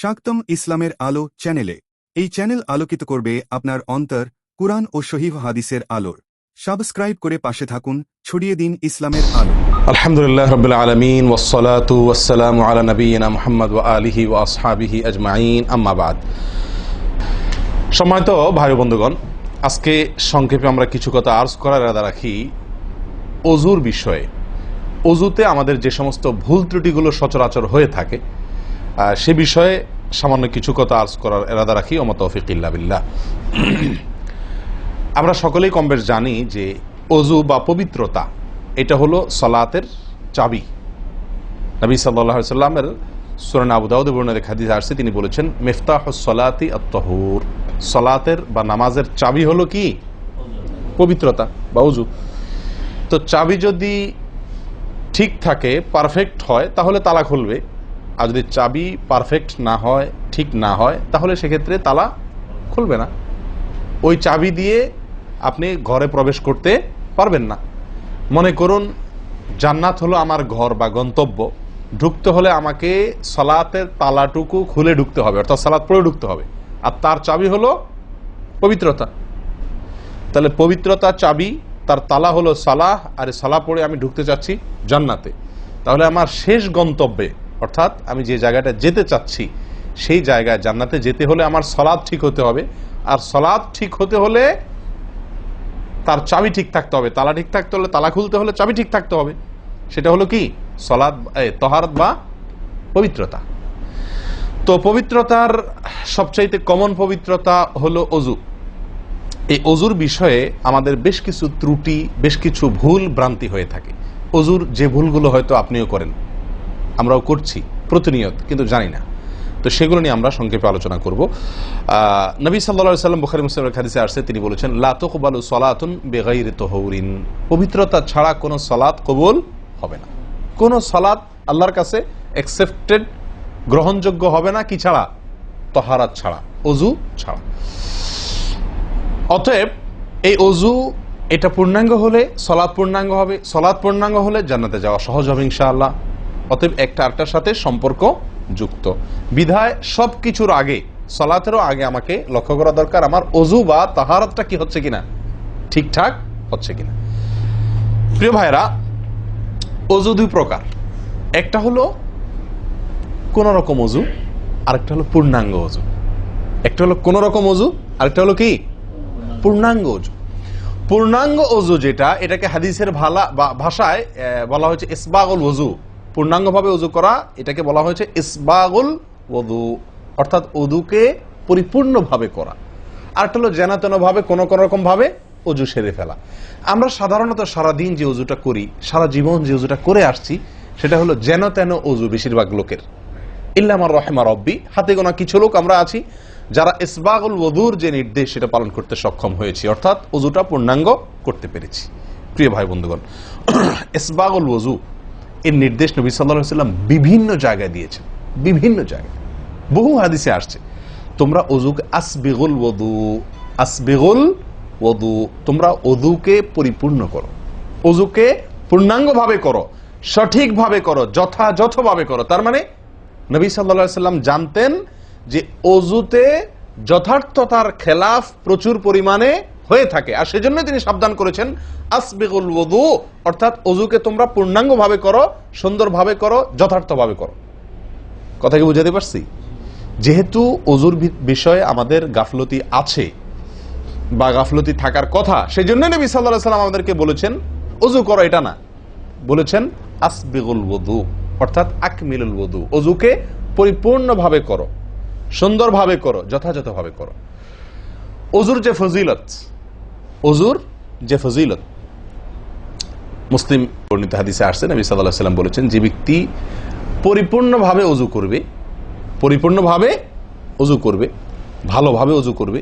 স্বাগতম ইসলামের আলো চ্যানেলে। এই চ্যানেল আলোকিত করবে আপনার অন্তর কুরআন ও সহিহ হাদিসের আলোর। সাবস্ক্রাইব করে পাশে থাকুন, ছড়িয়ে দিন ইসলামের আলো। আলহামদুলিল্লাহ রাব্বিল আলামিন ওয়াসসালাতু ওয়াসসালামু আলা নবিয়িনা মুহাম্মদ ওয়া আলিহি ওয়া আসহাবিহি আজমাইন, আম্মা বাদ। সম্মানিত ভাই ও বন্ধুগণ, আজকে সংক্ষেপে আমরা কিছু কথা আর্জ করার ইরাদা রাখি ওযুর বিষয়ে। ওযুতে আমাদের যে সমস্ত ভুল ত্রুটিগুলো সচরাচর হয়ে থাকে সে বিষয়ে সামান্য কিছু কথা আর্জ করার ইরাদা রাখি। ওয়া মা তাওফীক ইল্লা বিল্লাহ। আমরা সকলেই কমবেশ জানি যে ওযু বা পবিত্রতা এটা হলো সালাতের চাবি। নবী সাল্লাল্লাহু আলাইহি ওয়াসাল্লামের সূরা আবু দাউদে বর্ণিত হাদিস আছে, তিনি বলেছেন মিফতাহুস সালাতি আত-তাহুর। সালাতের বা নামাজের চাবি হলো কি? পবিত্রতা বা ওযু। তো চাবি যদি ঠিক থাকে, পারফেক্ট হয়, তাহলে তালা খুলবে। আর যদি চাবি পারফেক্ট না হয়, ঠিক না হয়, তাহলে সেক্ষেত্রে তালা খুলবে না। ওই চাবি দিয়ে আপনি ঘরে প্রবেশ করতে পারবেন না। মনে করুন জান্নাত হলো আমার ঘর বা গন্তব্য, ঢুকতে হলে আমাকে সালাতের তালাটুকু খুলে ঢুকতে হবে, অর্থাৎ সালাত পড়ে ঢুকতে হবে, আর তার চাবি হলো পবিত্রতা। তাহলে পবিত্রতা চাবি, তার তালা হলো সালাহ, আর সালাহ পড়ে আমি ঢুকতে চাচ্ছি জান্নাতে। তাহলে আমার শেষ গন্তব্যে, অর্থাৎ আমি যে জায়গাটা যেতে চাচ্ছি সেই জায়গায় জান্নাতে যেতে হলে আমার সালাত ঠিক হতে হবে, আর সালাত ঠিক হতে হলে তার চাবি ঠিক থাকতে হবে। তালা ঠিক থাকতে হলে, তালা খুলতে হলে চাবি ঠিক থাকতে হবে। সেটা হলো কি? সালাত, তাহারাত বা পবিত্রতা। তো পবিত্রতার সবচাইতে কমন পবিত্রতা হলো ওযু। এই ওযুর বিষয়ে আমাদের বেশ কিছু ত্রুটি, বেশ কিছু ভুল ভ্রান্তি হয়ে থাকে। ওযুর যে ভুলগুলো হয়তো আপনিও করেন, আমরাও করছি প্রতিনিয়ত, কিন্তু জানি না। তো সেগুলো নিয়ে আমরা সংক্ষেপে আলোচনা করব। নবী সাল্লাল্লাহু আলাইহি ওয়াসাল্লাম বুখারী মুসলিমের হাদিসে আসছে, তিনি বলেছেন লা তুকবালু সালাতুন বিগাইরি তাহুরিন। পবিত্রতা ছাড়া কোনো সালাত কবুল হবে না। কোনো সালাত আল্লাহর কাছে অ্যাকসেপ্টেড, গ্রহণযোগ্য হবে না কি ছাড়া? তাহারাত ছাড়া, ওযু ছাড়া। অতএব এই ওযু এটা পূর্ণাঙ্গ হলে সালাত পূর্ণাঙ্গ হবে, সালাত পূর্ণাঙ্গ হলে জান্নাতে যাওয়া সহজ হবে ইনশাআল্লাহ। অতএব একটা আরেকটার সাথে সম্পর্ক যুক্ত বিধায় সবকিছুর আগে, সালাতেরও আগে আমাকে লক্ষ্য করা দরকার আমার ওযু বা তাহারাতটা কি হচ্ছে কিনা, ঠিকঠাক হচ্ছে কিনা। প্রিয় ভাইরা, ওযু দুই প্রকার। একটা হলো কোন রকম ওযু, আরেকটা হলো পূর্ণাঙ্গ ওযু। একটা হলো কোন রকম ওযু, আরেকটা হলো কি? পূর্ণাঙ্গ ওযু। পূর্ণাঙ্গ ওযু যেটা, এটাকে হাদিসের ভাষায় বলা হয়েছে ইসবাগুল ওযু। পূর্ণাঙ্গভাবে ওযু করা, এটাকে বলা হয়েছে ইসবাগুল ওযু, অর্থাৎ ওযুকে পরিপূর্ণভাবে করা। আর একটা হলো যেন ভাবে কোন রকম ভাবে ওযু সেরে ফেলা। আমরা সাধারণত সারাদিন যে ওযুটা করি, সারা জীবন যে ওযুটা করে আসছি, সেটা হলো যেন তেন ওযু বেশিরভাগ লোকের। ইল্লা মান রাহিমা রাব্বি, হাতে গোনা কিছু লোক আমরা আছি যারা ইসবাগুল ওযুর যে নির্দেশ সেটা পালন করতে সক্ষম হয়েছি, অর্থাৎ ওযুটা পূর্ণাঙ্গ করতে পেরেছি। প্রিয় ভাই বন্ধুগণ, ইসবাগুল ওযু এর নির্দেশ নবী সাল্লাল্লাহু আলাইহি ওয়াসাল্লাম বিভিন্ন জায়গায় দিয়েছেন, বিভিন্ন জায়গায় বহু হাদিসে আসছে। তোমরা ওযুকে আসবিগুল ওযু, আসবিগুল ওযু, তোমরা ওযুকে পরিপূর্ণ করো, ওযুকে পূর্ণাঙ্গভাবে করো, সঠিকভাবে করো, যথাযথভাবে করো। তার মানে নবী সাল্লাল্লাহু আলাইহি ওয়াসাল্লাম জানতেন যে ওযুতে যথার্থতার খেলাফ প্রচুর পরিমাণে হয়ে থাকে, আর সেজন্য তিনি সাবধান করেছেন আসবিগুল ওযু, অর্থাৎ ওযুকে তোমরা পূর্ণাঙ্গভাবে করো, সুন্দরভাবে করো, যথার্থভাবে করো। কথা কি বুঝাতে পারছি? যেহেতু ওযুর বিষয়ে আমাদের গাফলতি আছে বা গাফলতি থাকার কথা, সেজন্য নবী সাল্লাল্লাহু আলাইহি ওয়াসাল্লাম আমাদেরকে বলেছেন ওযু করো, এটা না, বলেছেন আসবিগুল ওযু, অর্থাৎ আকমিলুল ওযু, ওযুকে পরিপূর্ণভাবে করো, সুন্দরভাবে করো, যথাযথভাবে করো। ওযুর যে ফজিলত, ওযুর যে ফজিলত মুসলিম বর্ণিত হাদিসে আসছে, নবী সাল্লাল্লাহু আলাইহি ওয়াসাল্লাম বলেছেন যে ব্যক্তি পরিপূর্ণভাবে ওযু করবে, পরিপূর্ণভাবে ওযু করবে, ভালোভাবে ওযু করবে,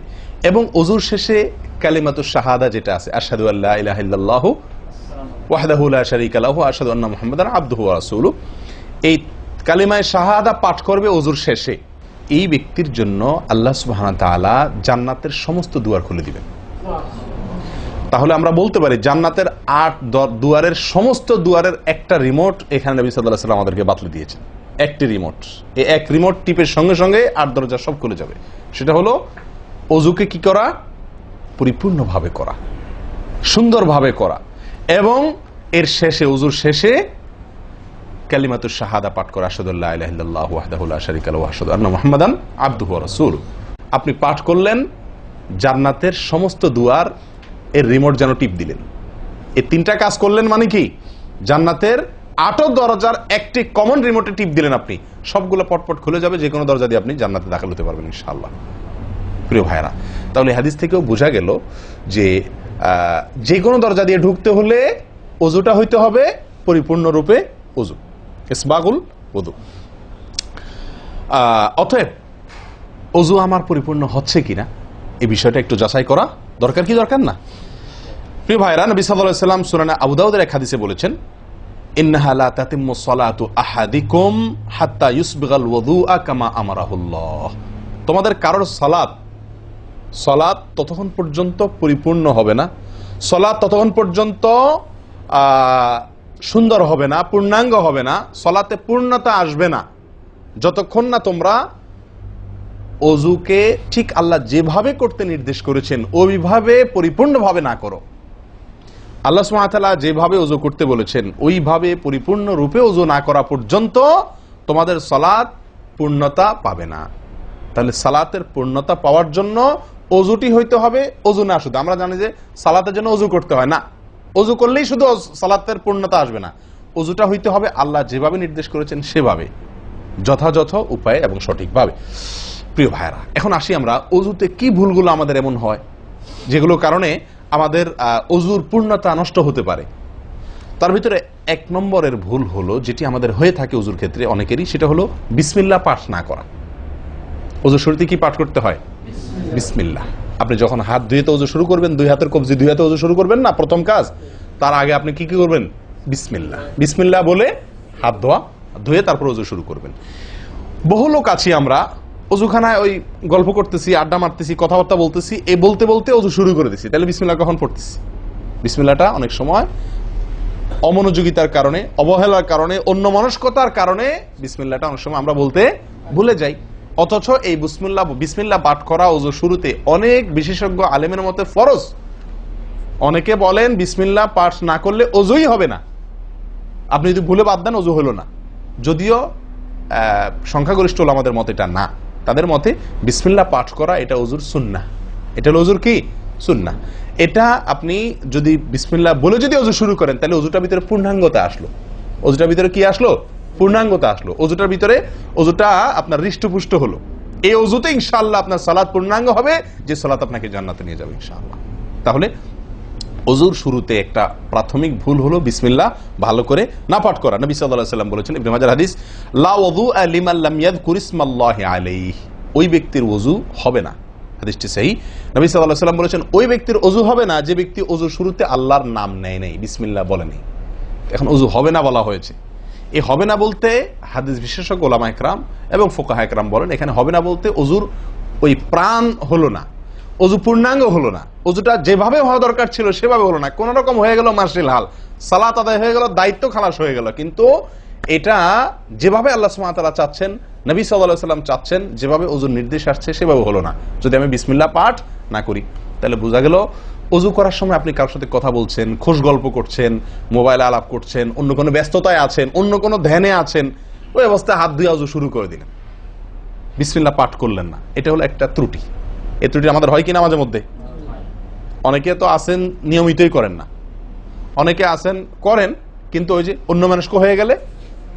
এবং ওযুর শেষে কালিমাতুশ শাহাদা যেটা আছে, আশহাদু আল্লা ইলাহা ইল্লাল্লাহু ওয়াহদাহু লা শারীকা লাহু ওয়া আশহাদু আন্না মুহাম্মাদান আবদুহু ওয়া রাসূলুহু, এই কালিমায়ে শাহাদা পাঠ করবে ওযুর শেষে, এই ব্যক্তির জন্য আল্লাহ সুবহানাহু ওয়া তাআলা জান্নাতের সমস্ত দুয়ার খুলে দিবেন। তাহলে আমরা বলতে পারি জান্নাতের 8 দুয়ারের সমস্ত দুয়ারের একটা রিমোট এখানে নবী সাল্লাল্লাহু আলাইহি ওয়াসাল্লাম আমাদেরকে বাতলে দিয়েছেন। একটি রিমোট, এই এক রিমোট টিপের সঙ্গে সঙ্গে 8 দরজা সব খুলে যাবে। সেটা হলো অজুকে কি করা, পরিপূর্ণভাবে করা, সুন্দরভাবে করা, এবং এর শেষে, অজুর শেষে কালিমাতুশ শাহাদা পাঠ করা, আশহাদু আল্লা ইলাহা ইল্লাল্লাহু ওয়াহদাহু লা শারীকা লাহু ওয়া আশহাদু আন্না মুহাম্মাদান আবদুহু ওয়া রাসূলুহু। আপনি পাঠ করলেন, জান্নাতের সমস্ত দুয়ার এর রিমোট যেন টিপ দিলেন। এই 3টা কাজ করলেন মানে কি, জান্নাতের 8 দরজার একটি কমন রিমোটে টিপ দিলেন আপনি, সবগুলো পটপট খুলে যাবে, যে কোনো দরজা দিয়ে আপনি জান্নাতে দাখিল হতে পারবেন ইনশাআল্লাহ। প্রিয় ভাইরা, তাহলে হাদিস থেকেও বোঝা গেল যে যে কোনো দরজা দিয়ে ঢুকতে হলে ওযুটা হইতে হবে পরিপূর্ণরূপে ওযু, ইসবাগুল ওযু। অতএব ওযু আমার পরিপূর্ণ হচ্ছে কিনা এই বিষয়টা একটু যাচাই করা দরকার, কি দরকার না? প্রিয় ভাইরা, নবী সাল্লাল্লাহু আলাইহি ওয়াসাল্লাম সূরা আবু দাউদের এক হাদিসে বলেছেন, ইন্নাহা লা তাতিম্মু সলাতু আহাদিকুম হাত্তা ইউসবিগাল ওযুআ কামা আমারাহুল্লাহ। তোমাদের কারোর সালাত ততক্ষণ পর্যন্ত পরিপূর্ণ হবে না, সালাত ততক্ষণ পর্যন্ত সুন্দর হবে না, পূর্ণাঙ্গ হবে না, সালাতে পূর্ণতা আসবে না, যতক্ষণ না তোমরা ওযুকে ঠিক আল্লাহ যেভাবে করতে নির্দেশ করেছেন ওইভাবে পরিপূর্ণভাবে না করো। আল্লাহ সুবহানাহু ওয়া তাআলা যেভাবে ওযু করতে বলেছেন ওইভাবে পরিপূর্ণ রূপে ওযু না করা পর্যন্ত তোমাদের সালাত পূর্ণতা পাবে না। তাহলে সালাতের পূর্ণতা পাওয়ার জন্য ওযুটি হইতে হবে, ওযু না শুধু। আমরা জানি যে সালাতের জন্য ওযু করতে হয় না, ওযু করলেই শুধু সালাতের পূর্ণতা আসবে না, ওযুটা হইতে হবে আল্লাহ যেভাবে নির্দেশ করেছেন সেভাবে, যথাযথ উপায়ে এবং সঠিকভাবে। প্রিয় ভাইরা, এখন আসি আমরা ওযুতে কি ভুলগুলো আমাদের এমন হয় যেগুলো কারণে আমাদের ওযুর পূর্ণতা নষ্ট হতে পারে। তার ভিতরে 1 নম্বরের ভুল হলো, যেটি আমাদের হয়ে থাকে ওযুর ক্ষেত্রে অনেকেরই, সেটা হলো বিসমিল্লাহ পাঠ না করা। ওযুর শুরুতে কি পাঠ করতে হয়? বিসমিল্লাহ। আপনি যখন হাত ধুয়ে তো ওযু শুরু করবেন, 2 হাতের কবজি 2 হাতে ওযু শুরু করবেন না, প্রথম কাজ, তার আগে আপনি কি করবেন? বিসমিল্লাহ। বিসমিল্লাহ বলে হাত ধুয়ে তারপর ওযু শুরু করবেন। বহু লোক আছি আমরা ওযুখানায় ওই গল্প করতেছি, আড্ডা মারতেছি, কথাবার্তা বলতেছি, এই বলতে বলতে ওযু শুরু করে দিছি, তাহলে বিসমিল্লাহ কখন পড়তেছি? বিসমিল্লাহটা অনেক সময় অমনোযোগিতার কারণে, অবহেলার কারণে, অন্যমনস্কতার কারণে বিসমিল্লাহটা অনেক সময় আমরা বলতে ভুলে যাই। অথচ এই বিসমিল্লাহ পাঠ করা ওযু শুরুতে অনেক বিশেষজ্ঞ আলেমের মতে ফরজ। অনেকে বলেন বিসমিল্লাহ পাঠ না করলে ওযুই হবে না, আপনি যদি ভুলে বাদ দেন ওযু হলো না। যদিও সংখ্যাগরিষ্ঠ ওলামাদের মতে এটা না, তাদের মতে বিসমিল্লাহ পাঠ করা এটা ওযুর সুন্নাহ, এটা হলো ওযুর কি সুন্নাহ। এটা আপনি যদি বিসমিল্লাহ বলে যদি ওযু শুরু করেন তাহলে ওযুটার ভিতরে পূর্ণাঙ্গতা আসলো, ওযুটার ভিতরে কি আসলো? পূর্ণাঙ্গতা আসলো, ওযুটার ভিতরে ওযুটা আপনার হৃষ্টপুষ্ট হলো। এই ওযুতে ইনশাআল্লাহ আপনার সালাত পূর্ণাঙ্গ হবে, যে সালাত আপনাকে জান্নাতে নিয়ে যাবে ইনশাআল্লাহ। তাহলে ওযুর শুরুতে একটা প্রাথমিক ভুল হলো বিসমিল্লাহ ভালো করে না পাঠ করা। নবী সাল্লাল্লাহু আলাইহি ওয়াসাল্লাম বলেছেন, ইবনে মাজাহ হাদিস, লা ওযুআ লিমান লাম ইয়াযকুর ইসমাল্লাহি আলাইহি, ওই ব্যক্তির ওযু হবে না। হাদিসটি সহিহ। নবী সাল্লাল্লাহু আলাইহি ওয়াসাল্লাম বলেছেন, ওই ব্যক্তির ওযু হবে না যে ব্যক্তি ওযুর শুরুতে আল্লাহর নাম নেয় নাই, বিসমিল্লাহ বলে নাই। এখন ওযু হবে না বলা হয়েছে, এই হবে না বলতে হাদিস বিশেষজ্ঞ ওলামা ইকরাম এবং ফুকাহা ইকরাম বলেন, এখানে হবে না বলতে ওযুর ওই প্রাণ হলো না, ওযু পূর্ণাঙ্গ হলো না, ওযুটা যেভাবে হওয়া দরকার ছিল সেভাবে হলো না, কোন রকম হয়ে গেল মার্শাল হাল, সালাত আদায় হয়ে গেল, দায়িত্ব খালাস হয়ে গেল, কিন্তু এটা যেভাবে আল্লাহ সুবহানাহু ওয়া তাআলা চাচ্ছেন, নবী সাল্লাল্লাহু আলাইহি ওয়াসাল্লাম চাচ্ছেন, যেভাবে ওযুর নির্দেশ আসছে সেভাবে হলো না। যদি আমি বিসমিল্লাহ পাঠ না করি তাহলে বোঝা গেল ওযু করার সময় আপনি কারোর সাথে কথা বলছেন, খোশ গল্প করছেন, মোবাইলে আলাপ করছেন, অন্য কোনো ব্যস্ততায় আছেন, অন্য কোনো ধ্যানে আছেন, ওই অবস্থায় হাত ধুয়ে ওযু শুরু করে দিলেন, বিসমিল্লাহ পাঠ করলেন না। এটা হলো একটা ত্রুটি। এই ত্রুটি আমাদের হয় কিনা মাঝে মধ্যে? অনেকে তো আছেন নিয়মিতই করেন না, অনেকে আছেন করেন কিন্তু ওই যে অন্য মানুষকে হয়ে গেলে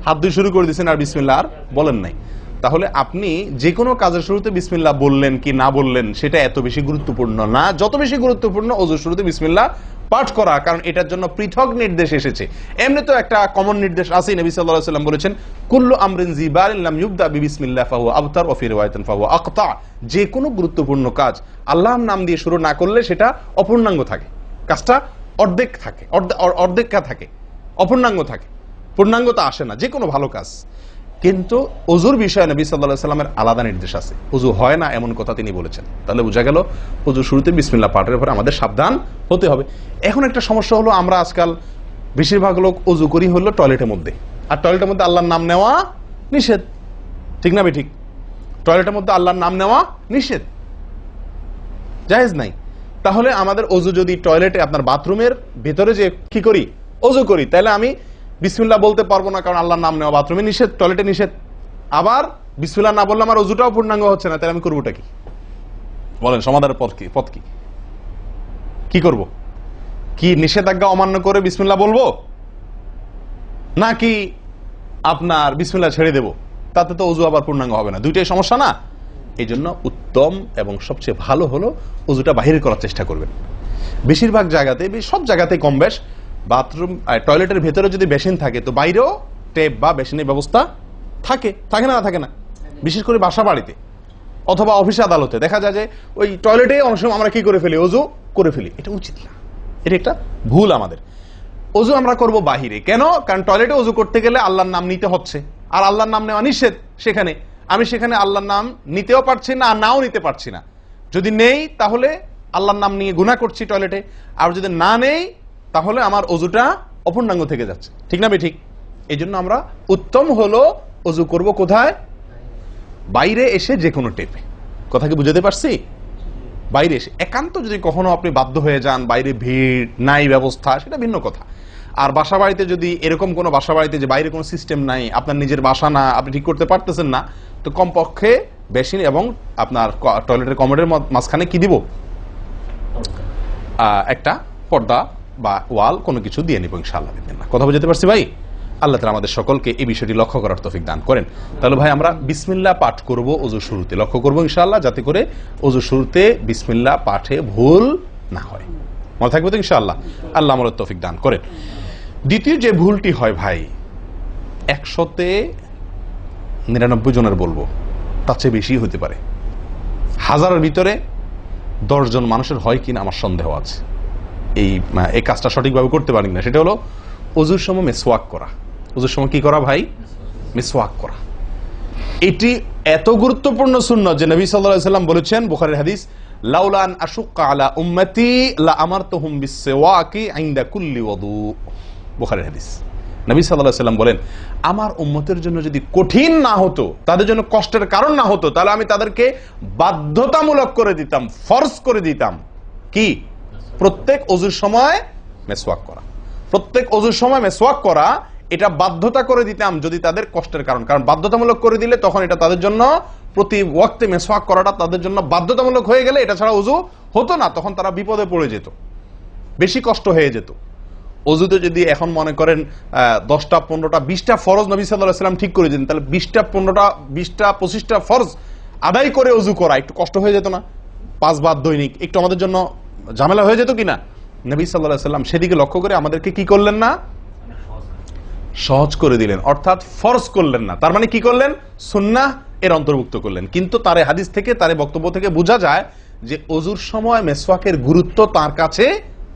হাত ধুয়ে শুরু করে দিয়েছেন আর বিসমিল্লাহ আর বলেন নাই। তাহলে আপনি যে কোনো কাজের শুরুতে বিসমিল্লাহ বললেন কি না বললেন সেটা এত বেশি গুরুত্বপূর্ণ না, যত বেশি গুরুত্বপূর্ণ ওযুর শুরুতে বিসমিল্লাহ পাঠ করা, কারণ এটার জন্য পৃথক নির্দেশ এসেছে। এমনি তো একটা কমন নির্দেশ আছেই, নবী সাল্লাল্লাহু আলাইহি ওয়াসাল্লাম বলেছেন, কুল্লু আমরিন জিবারিন লাম ইউবদা বিবিসমিল্লাহ ফাহুয়া আবতার ওয়া ফি রিওয়ায়াতিন ফাহুয়া আকতা। যে কোনো গুরুত্বপূর্ণ কাজ আল্লাহর নাম দিয়ে শুরু না করলে সেটা অপূর্ণাঙ্গ থাকে, কাজটা অর্ধেক থাকে, অর্ধেকা থাকে, অপূর্ণাঙ্গ থাকে, পূর্ণাঙ্গতা আসে না যে কোনো ভালো কাজ। কিন্তু ওযুর বিষয়ে নবী সাল্লাল্লাহু আলাইহি ওয়াসাল্লামের আলাদা নির্দেশ আছে, ওযু হয় না এমন কথা তিনি বলেছেন। তাহলে বোঝা গেল ওযুর শুরুতে বিসমিল্লাহ পাঠের উপরে আমাদের সাবধান হতে হবে। এখন একটা সমস্যা হলো, আমরা আজকাল বেশিরভাগ লোক ওযু করি হলো টয়লেটের মধ্যে, আর টয়লেটের মধ্যে আল্লাহর নাম নেওয়া নিষেধ, ঠিক না ঠিক? টয়লেটের মধ্যে আল্লাহর নাম নেওয়া নিষেধ, জায়েজ নাই। তাহলে আমাদের অজু যদি টয়লেটে আপনার বাথরুমের ভেতরে যে কি করি অজু করি, তাহলে আমি বিসমিল্লাহ বলতে পারবো না, কারণ আল্লাহর নাম নেওয়া বাথরুমে নিষেধ, টয়লেটে নিষেধ। আবার বিসমিল্লাহ না বললে আমার অজুটাও পূর্ণাঙ্গ হচ্ছে না, তাহলে আমি করবোটা কি? বলেন, সমাধানের পথ কি? কি করব? কি নিষেধাজ্ঞা অমান্য করে বিসমিল্লাহ বলবো, নাকি আপনার বিসমিল্লাহ ছেড়ে দেব? তাতে তো অজু আবার পূর্ণাঙ্গ হবে না, দুইটাই সমস্যা না? এই জন্য উত্তম এবং সবচেয়ে ভালো হলো অজুটা বাহির করার চেষ্টা করবেন। বেশিরভাগ জায়গাতে, সব জায়গাতে কম বেশ, বাথরুম টয়লেটের ভেতরে যদি বেসিন থাকে, তো বাইরেও টেপ বা বেসিনের ব্যবস্থা থাকে না থাকে না? বিশেষ করে বাসা বাড়িতে অথবা অফিস আদালতে দেখা যায় যে ওই টয়লেটে অনেক সময় আমরা কি করে ফেলি, অজু করে ফেলি। এটা উচিত না, এটা একটা ভুল আমাদের। অজু আমরা করব বাহিরে। কেন? কারণ টয়লেটে অজু করতে গেলে আল্লাহর নাম নিতে হচ্ছে, আর আল্লাহর নাম নেওয়া নিষেধ। আমি সেখানে আল্লাহর নাম নিতেও পারছি না, আর নাও নিতে পারছি না। যদি নেই তাহলে আল্লাহর নাম নিয়ে গুনাহ করছি টয়লেটে, আর যদি না নেই তাহলে আমার অজুটা অপূর্ণাঙ্গ থেকে যাচ্ছে, ঠিক না ঠিক? এই জন্য আমরা উত্তম হলো অজু করব কোথায়? বাইরে এসে যে কোনো টেপে। কথা কি বুঝাতে পারছি? বাইরে এসে একান্ত যদি কখনো আপনি বাধ্য হয়ে যান, বাইরে ভিড় নাই, ব্যবস্থা, সেটা ভিন্ন কথা। আর বাসা বাড়িতে যদি এরকম কোনো বাসা বাড়িতে যে বাইরে কোনো সিস্টেম নাই, আপনার নিজের বাসা না, আপনি ঠিক করতে পারতেছেন না, তো কমপক্ষে বেসিন এবং আপনার টয়লেটের কমোডের মাঝখানে কি দিব? একটা পর্দা বা ওয়াল কোনো কিছু দিয়ে নিব ইনশাআল্লাহ। কথা বুঝতে পারছি ভাই? আল্লাহ তাআলা আমাদের সকলকে এই বিষয়টি লক্ষ্য করার তৌফিক দান করেন। তাহলে ভাই আমরা বিসমিল্লাহ পাঠ করব অজুর শুরুতে, লক্ষ্য করব ইনশাআল্লাহ, যাতে করে অজুর শুরুতে বিসমিল্লাহ পাঠে ভুল না হয়। মনে থাকবে তো ইনশাআল্লাহ? আল্লাহ আমাদের তৌফিক দান করেন। দ্বিতীয় যে ভুলটি হয় ভাই, 199 জনের বলবো, তার চেয়ে বেশি হতে পারে, হাজারের ভিতরে 10 জন মানুষের হয় কিনা আমার সন্দেহ আছে এই কাজটা সঠিকভাবে করতে পারি না। সেটা হলো অজুর সময় মিসওয়াক করা। অজুর সময় কি করা ভাই? মিসওয়াক করা। এটি এত গুরুত্বপূর্ণ সুন্নাত যে নবী সাল্লাল্লাহু আলাইহি ওয়াসাল্লাম বলেছেন, বুখারীর হাদিস, লাউলা আন আশুক্কা আলা উম্মতি লা আমারতুহুম বিসওয়াকি ইনদা কুল্লি ওযু। বুখারীর হাদিস। নবী সাল্লাল্লাহু আলাইহি ওয়াসাল্লাম বলেন, আমার উম্মতের জন্য যদি কঠিন না হতো, তাদের জন্য কষ্টের কারণ না হতো, তাহলে আমি তাদেরকে বাধ্যতামূলক করে দিতাম, ফরজ করে দিতাম কি? প্রত্যেক অজুর সময় মিসওয়াক করা। প্রত্যেক অজুর সময় মিসওয়াক করা, এটা বাধ্যতা করে দিতাম যদি তাদের কষ্টের কারণ। কারণ বাধ্যতামূলক করে দিলে তখন এটা তাদের জন্য, প্রতি ওয়াক্তে মিসওয়াক করাটা তাদের জন্য বাধ্যতামূলক হয়ে গেলে এটা ছাড়া অজু হতো না, তখন তারা বিপদে পড়ে যেত, বেশি কষ্ট হয়ে যেত। অজুতে যদি এখন মনে করেন 10টা 15টা 20টা ফরজ নবী সাল্লাল্লাহু আলাইহি ওয়াসাল্লাম ঠিক করে দিন, তাহলে 20টা 15টা 20টা 25টা ফরজ আদায় করে অজু করা একটু কষ্ট হয়ে যেত না? 5 বার দৈনিক একটু আমাদের জন্য ঝামেলা হয়ে যেত কিনা? নবী সাল্লাল্লাহু আলাইহি ওয়াসাল্লাম সেদিকে লক্ষ্য করে আমাদেরকে কি করলেন না? সহজ করে দিলেন, অর্থাৎ ফরজ করলেন না। তার মানে কি করলেন? সুন্নাহ এর অন্তর্ভুক্ত করলেন। কিন্তু তার হাদিস থেকে, তার বক্তব্য থেকে বোঝা যায় যে অজুর সময় মিসওয়াকের গুরুত্ব তার কাছে